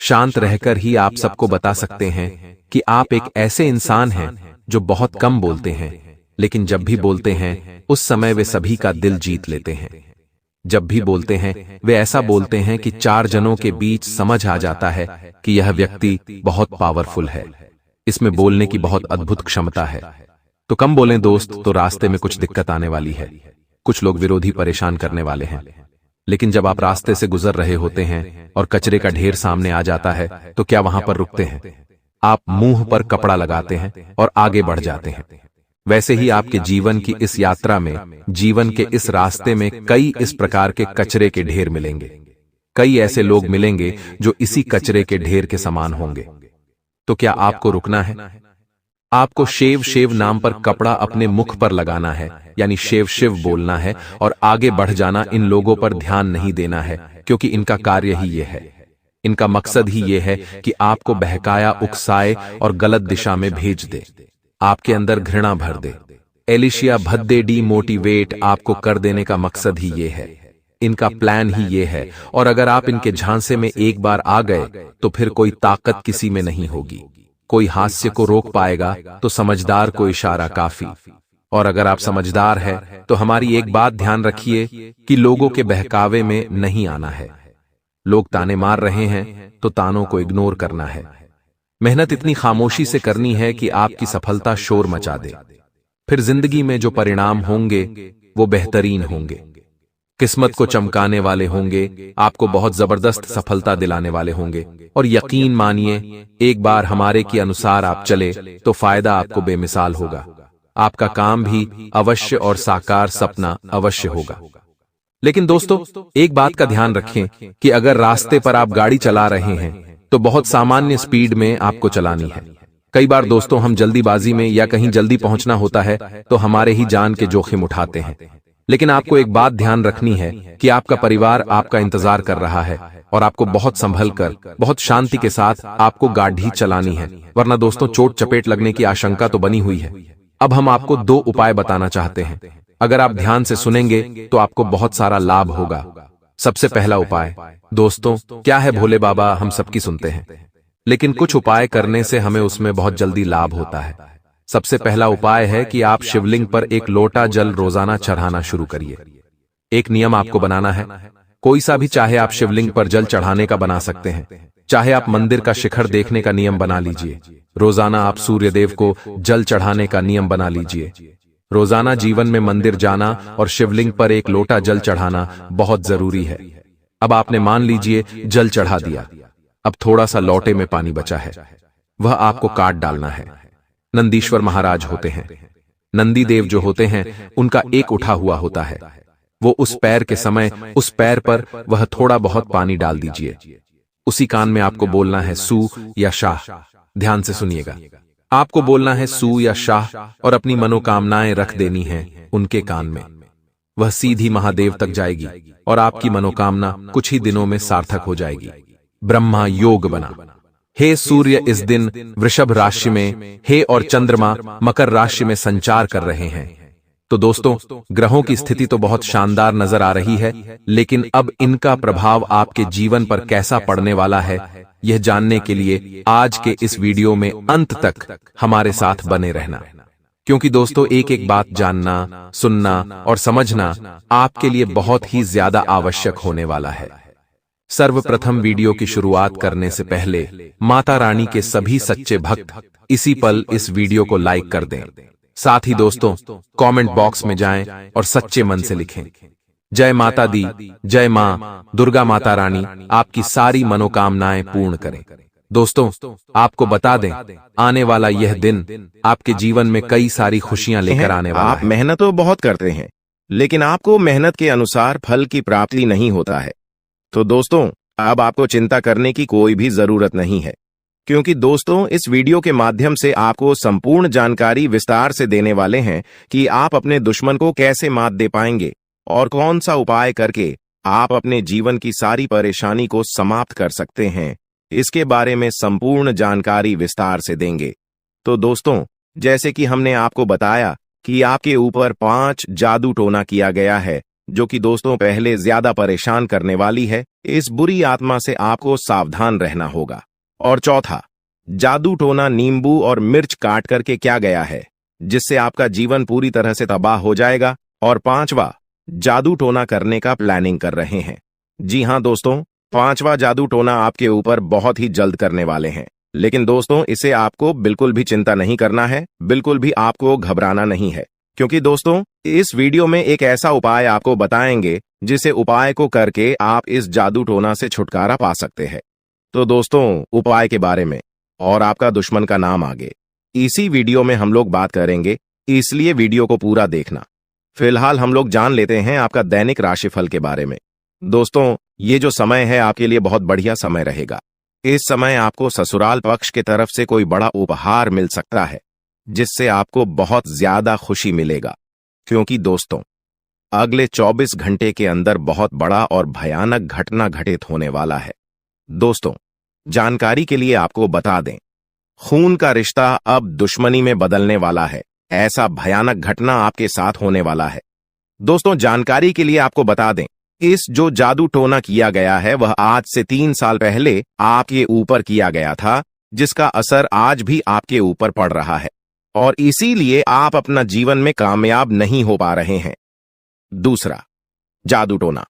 शांत रहकर ही आप सबको बता सकते हैं कि आप एक ऐसे इंसान हैं जो बहुत कम बोलते हैं, लेकिन जब भी बोलते हैं उस समय वे सभी का दिल जीत लेते हैं। जब भी बोलते हैं वे ऐसा बोलते हैं कि 4 जनों के बीच समझ आ जाता है कि यह व्यक्ति बहुत पावरफुल है, इसमें बोलने की बहुत अद्भुत क्षमता है। तो कम बोलें दोस्त, तो रास्ते में कुछ दिक्कत आने वाली है। कुछ लोग विरोधी परेशान करने वाले हैं, लेकिन जब आप रास्ते से गुजर रहे होते हैं और कचरे का ढेर सामने आ जाता है तो क्या वहां पर रुकते हैं? आप मुंह पर कपड़ा लगाते हैं और आगे बढ़ जाते हैं। वैसे ही आपके जीवन की इस यात्रा में, जीवन के इस रास्ते में कई इस प्रकार के कचरे के ढेर मिलेंगे। कई ऐसे लोग मिलेंगे जो इसी कचरे के ढेर के समान होंगे। तो क्या आपको रुकना है? आपको शेव नाम पर कपड़ा अपने मुख पर लगाना है, यानी शिव बोलना है और आगे बढ़ जाना। इन लोगों पर ध्यान नहीं देना है, क्योंकि इनका कार्य ही ये है। इनका मकसद ही ये है कि आपको बहकाया, उकसाए और गलत दिशा में भेज दे, आपके अंदर घृणा भर दे, एलिशिया भद्दे डीमोटिवेट आपको कर देने का मकसद ही ये है। इनका प्लान ही ये है, और अगर आप इनके झांसे में एक बार आ गए तो फिर कोई ताकत किसी में नहीं होगी। कोई हास्य को रोक पाएगा तो समझदार को इशारा काफी। और अगर आप समझदार हैं तो हमारी एक बात ध्यान रखिए कि लोगों के बहकावे में नहीं आना है। लोग ताने मार रहे हैं तो तानों को इग्नोर करना है। मेहनत इतनी खामोशी से करनी है कि आपकी सफलता शोर मचा दे। फिर जिंदगी में जो परिणाम होंगे वो बेहतरीन होंगे, किस्मत को चमकाने वाले होंगे, आपको बहुत जबरदस्त सफलता दिलाने वाले होंगे। और यकीन मानिए, एक बार हमारे के अनुसार आप चले तो फायदा आपको बेमिसाल होगा। आपका काम भी अवश्य और साकार सपना अवश्य होगा। लेकिन दोस्तों, एक बात का ध्यान रखें कि अगर रास्ते पर आप गाड़ी चला रहे हैं तो बहुत सामान्य स्पीड में आपको चलानी है। कई बार दोस्तों हम जल्दीबाजी में या कहीं जल्दी पहुंचना होता है तो हमारे ही जान के जोखिम उठाते हैं। लेकिन आपको एक बात ध्यान रखनी है कि आपका परिवार आपका इंतजार कर रहा है और आपको बहुत संभल कर, बहुत शांति के साथ आपको गाड़ी चलानी है, वरना दोस्तों चोट चपेट लगने की आशंका तो बनी हुई है। अब हम आपको 2 उपाय बताना चाहते हैं। अगर आप ध्यान से सुनेंगे तो आपको बहुत सारा लाभ होगा। सबसे पहला उपाय दोस्तों, क्या है भोले बाबा, हम सबकी सुनते हैं, लेकिन कुछ उपाय करने से हमें उसमें बहुत जल्दी लाभ होता है। सबसे पहला उपाय है कि आप शिवलिंग पर 1 लोटा जल रोजाना चढ़ाना शुरू करिए। एक नियम आपको बनाना है, कोई सा भी, चाहे आप शिवलिंग पर जल चढ़ाने का बना सकते हैं, चाहे आप मंदिर का शिखर देखने का नियम बना लीजिए। रोजाना आप सूर्यदेव को जल चढ़ाने का नियम बना लीजिए। रोजाना जीवन में मंदिर जाना और शिवलिंग पर 1 लोटा जल चढ़ाना बहुत जरूरी है। अब आपने मान लीजिए जल चढ़ा दिया, अब थोड़ा सा लोटे में पानी बचा है, वह आपको काट डालना है। नंदीश्वर महाराज होते हैं, नंदी देव जो होते हैं, उनका एक उठा हुआ होता है। वो उस पैर के समय उस पैर पर वह थोड़ा बहुत पानी डाल दीजिए। उसी कान में आपको बोलना है सू या शाह। ध्यान से सुनिएगा, आपको बोलना है सू या शाह और अपनी मनोकामनाएं रख देनी है उनके कान में। वह सीधी महादेव तक जाएगी और आपकी मनोकामना कुछ ही दिनों में सार्थक हो जाएगी। ब्रह्मा योग बना। हे सूर्य इस दिन वृषभ राशि में, हे और चंद्रमा मकर राशि में संचार कर रहे हैं। तो दोस्तों, ग्रहों की स्थिति तो बहुत शानदार नजर आ रही है, लेकिन अब इनका प्रभाव आपके जीवन पर कैसा पड़ने वाला है, यह जानने के लिए आज के इस वीडियो में अंत तक हमारे साथ बने रहना। क्योंकि दोस्तों, एक एक बात जानना, सुनना और समझना आपके लिए बहुत ही ज्यादा आवश्यक होने वाला है। सर्वप्रथम वीडियो की शुरुआत करने से पहले माता रानी के सभी सच्चे भक्त इसी पल इस वीडियो को लाइक कर दें। साथ ही दोस्तों, कमेंट बॉक्स में जाएं और सच्चे मन से लिखें, जय माता दी, जय मां दुर्गा माता रानी आपकी सारी मनोकामनाएं पूर्ण करें। दोस्तों, आपको बता दें, आने वाला यह दिन आपके जीवन में कई सारी खुशियां लेकर आने वाला है। आप मेहनत तो बहुत करते हैं, लेकिन आपको मेहनत के अनुसार फल की प्राप्ति नहीं होता है। तो दोस्तों, अब आपको चिंता करने की कोई भी जरूरत नहीं है, क्योंकि दोस्तों इस वीडियो के माध्यम से आपको संपूर्ण जानकारी विस्तार से देने वाले हैं कि आप अपने दुश्मन को कैसे मात दे पाएंगे और कौन सा उपाय करके आप अपने जीवन की सारी परेशानी को समाप्त कर सकते हैं। इसके बारे में संपूर्ण जानकारी विस्तार से देंगे। तो दोस्तों, जैसे कि हमने आपको बताया कि आपके ऊपर 5 जादू टोना किया गया है, जो कि दोस्तों पहले ज्यादा परेशान करने वाली है। इस बुरी आत्मा से आपको सावधान रहना होगा। और चौथा, जादू टोना नींबू और मिर्च काट करके क्या गया है, जिससे आपका जीवन पूरी तरह से तबाह हो जाएगा। और 5वां, जादू टोना करने का प्लानिंग कर रहे हैं। जी हां दोस्तों, 5वां जादू टोना आपके ऊपर बहुत ही जल्द करने वाले हैं। लेकिन दोस्तों, इसे आपको बिल्कुल भी चिंता नहीं करना है, बिल्कुल भी आपको घबराना नहीं है, क्योंकि दोस्तों इस वीडियो में एक ऐसा उपाय आपको बताएंगे जिसे उपाय को करके आप इस जादू टोना से छुटकारा पा सकते हैं। तो दोस्तों, उपाय के बारे में और आपका दुश्मन का नाम आगे इसी वीडियो में हम लोग बात करेंगे, इसलिए वीडियो को पूरा देखना। फिलहाल हम लोग जान लेते हैं आपका दैनिक राशिफल के बारे में। दोस्तों, ये जो समय है आपके लिए बहुत बढ़िया समय रहेगा। इस समय आपको ससुराल पक्ष की तरफ से कोई बड़ा उपहार मिल सकता है, जिससे आपको बहुत ज्यादा खुशी मिलेगा। क्योंकि दोस्तों, अगले 24 घंटे के अंदर बहुत बड़ा और भयानक घटना घटित होने वाला है। दोस्तों, जानकारी के लिए आपको बता दें, खून का रिश्ता अब दुश्मनी में बदलने वाला है। ऐसा भयानक घटना आपके साथ होने वाला है। दोस्तों, जानकारी के लिए आपको बता दें, इस जो जादू टोना किया गया है वह आज से 3 साल पहले आपके ऊपर किया गया था, जिसका असर आज भी आपके ऊपर पड़ रहा है और इसीलिए आप अपना जीवन में कामयाब नहीं हो पा रहे हैं। दूसरा जादू टोना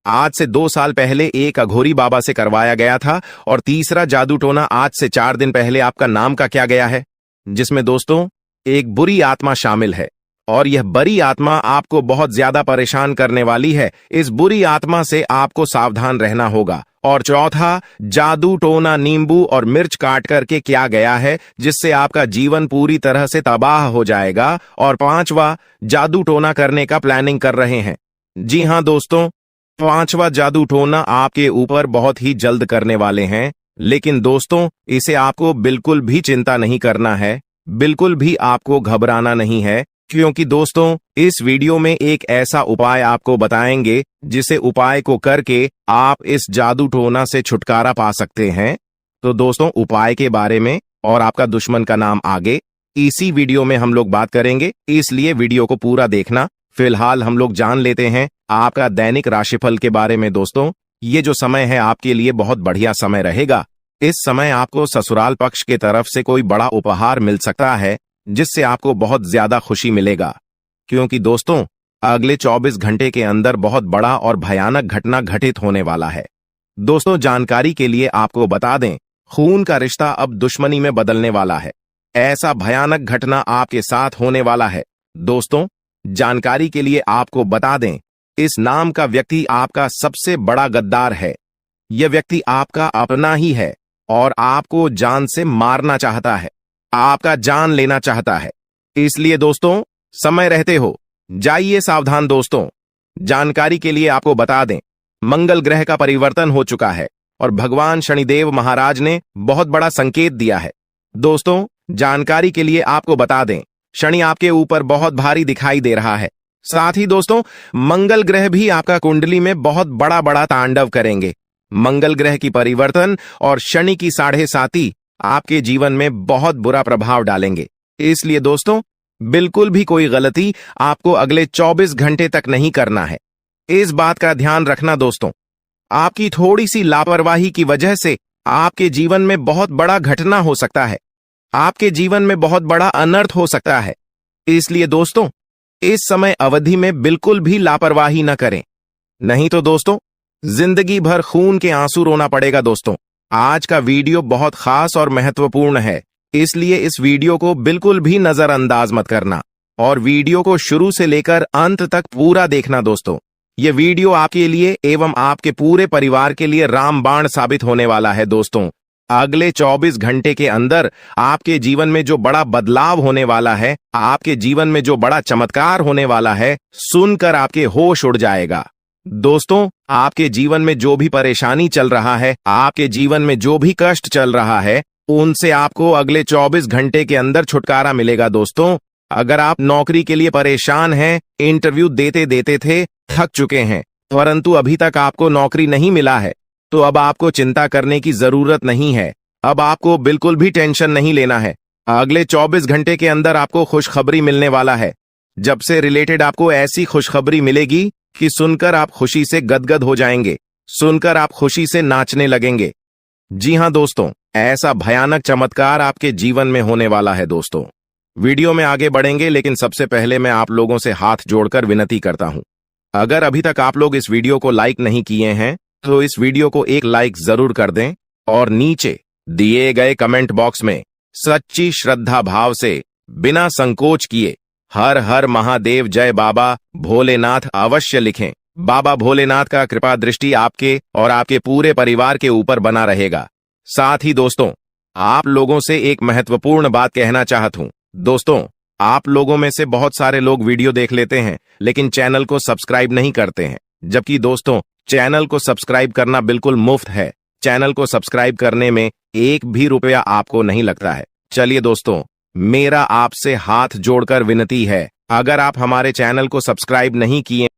आज से 2 साल पहले एक अघोरी बाबा से करवाया गया था। और तीसरा जादू टोना आज से 4 दिन पहले आपका नाम का किया गया है, जिसमें दोस्तों एक बुरी आत्मा शामिल है और यह बुरी आत्मा आपको बहुत ज्यादा परेशान करने वाली है। इस बुरी आत्मा से आपको सावधान रहना होगा। और चौथा, जादू टोना नींबू और मिर्च काट करके किया गया है, जिससे आपका जीवन पूरी तरह से तबाह हो जाएगा। और 5वां, जादू टोना करने का प्लानिंग कर रहे हैं। जी हाँ दोस्तों, पांचवा जादू टोना आपके ऊपर बहुत ही जल्द करने वाले हैं, लेकिन दोस्तों इसे आपको बिल्कुल भी चिंता नहीं करना है, बिल्कुल भी आपको घबराना नहीं है, क्योंकि दोस्तों इस वीडियो में एक ऐसा उपाय आपको बताएंगे जिसे उपाय को करके आप इस जादू टोना से छुटकारा पा सकते हैं। तो दोस्तों उपाय के बारे में और आपका दुश्मन का नाम आगे इसी वीडियो में हम लोग बात करेंगे, इसलिए वीडियो को पूरा देखना। फिलहाल हम लोग जान लेते हैं आपका दैनिक राशिफल के बारे में। दोस्तों ये जो समय है आपके लिए बहुत बढ़िया समय रहेगा। इस समय आपको ससुराल पक्ष के तरफ से कोई बड़ा उपहार मिल सकता है जिससे आपको बहुत ज्यादा खुशी मिलेगा, क्योंकि दोस्तों अगले 24 घंटे के अंदर बहुत बड़ा और भयानक घटना घटित होने वाला है। दोस्तों जानकारी के लिए आपको बता दें, खून का रिश्ता अब दुश्मनी में बदलने वाला है। ऐसा भयानक घटना आपके साथ होने वाला है। दोस्तों जानकारी के लिए आपको बता दें, इस नाम का व्यक्ति आपका सबसे बड़ा गद्दार है। यह व्यक्ति आपका अपना ही है और आपको जान से मारना चाहता है, आपका जान लेना चाहता है। इसलिए दोस्तों समय रहते हो जाइए सावधान। दोस्तों जानकारी के लिए आपको बता दें, मंगल ग्रह का परिवर्तन हो चुका है और भगवान शनिदेव महाराज ने बहुत बड़ा संकेत दिया है। दोस्तों जानकारी के लिए आपको बता दें, शनि आपके ऊपर बहुत भारी दिखाई दे रहा है। साथ ही दोस्तों मंगल ग्रह भी आपका कुंडली में बहुत बड़ा बड़ा तांडव करेंगे। मंगल ग्रह की परिवर्तन और शनि की 7.5 आपके जीवन में बहुत बुरा प्रभाव डालेंगे। इसलिए दोस्तों बिल्कुल भी कोई गलती आपको अगले 24 घंटे तक नहीं करना है। इस बात का ध्यान रखना दोस्तों, आपकी थोड़ी सी लापरवाही की वजह से आपके जीवन में बहुत बड़ा घटना हो सकता है, आपके जीवन में बहुत बड़ा अनर्थ हो सकता है। इसलिए दोस्तों इस समय अवधि में बिल्कुल भी लापरवाही न करें, नहीं तो दोस्तों जिंदगी भर खून के आंसू रोना पड़ेगा। दोस्तों आज का वीडियो बहुत खास और महत्वपूर्ण है, इसलिए इस वीडियो को बिल्कुल भी नजरअंदाज मत करना और वीडियो को शुरू से लेकर अंत तक पूरा देखना। दोस्तों यह वीडियो आपके लिए एवं आपके पूरे परिवार के लिए रामबाण साबित होने वाला है। दोस्तों अगले 24 घंटे के अंदर आपके जीवन में जो बड़ा बदलाव होने वाला है, आपके जीवन में जो बड़ा चमत्कार होने वाला है, सुनकर आपके होश उड़ जाएगा। दोस्तों आपके जीवन में जो भी परेशानी चल रहा है, आपके जीवन में जो भी कष्ट चल रहा है, उनसे आपको अगले 24 घंटे के अंदर छुटकारा मिलेगा। दोस्तों अगर आप नौकरी के लिए परेशान हैं, इंटरव्यू देते देते थे थक चुके हैं, परंतु अभी तक आपको नौकरी नहीं मिला है, तो अब आपको चिंता करने की जरूरत नहीं है। अब आपको बिल्कुल भी टेंशन नहीं लेना है। अगले 24 घंटे के अंदर आपको खुशखबरी मिलने वाला है। जब से रिलेटेड आपको ऐसी खुशखबरी मिलेगी कि सुनकर आप खुशी से गदगद हो जाएंगे, सुनकर आप खुशी से नाचने लगेंगे। जी हां दोस्तों, ऐसा भयानक चमत्कार आपके जीवन में होने वाला है। दोस्तों वीडियो में आगे बढ़ेंगे, लेकिन सबसे पहले मैं आप लोगों से हाथ जोड़कर विनती करता हूं, अगर अभी तक आप लोग इस वीडियो को लाइक नहीं किए हैं तो इस वीडियो को एक लाइक जरूर कर दें और नीचे दिए गए कमेंट बॉक्स में सच्ची श्रद्धा भाव से बिना संकोच किए हर हर महादेव जय बाबा भोलेनाथ अवश्य लिखें। बाबा भोलेनाथ का कृपा दृष्टि आपके और आपके पूरे परिवार के ऊपर बना रहेगा। साथ ही दोस्तों आप लोगों से एक महत्वपूर्ण बात कहना चाहता हूं। दोस्तों आप लोगों में से बहुत सारे लोग वीडियो देख लेते हैं लेकिन चैनल को सब्सक्राइब नहीं करते हैं, जबकि दोस्तों चैनल को सब्सक्राइब करना बिल्कुल मुफ्त है। चैनल को सब्सक्राइब करने में एक भी रुपया आपको नहीं लगता है। चलिए दोस्तों मेरा आपसे हाथ जोड़कर विनती है, अगर आप हमारे चैनल को सब्सक्राइब नहीं किए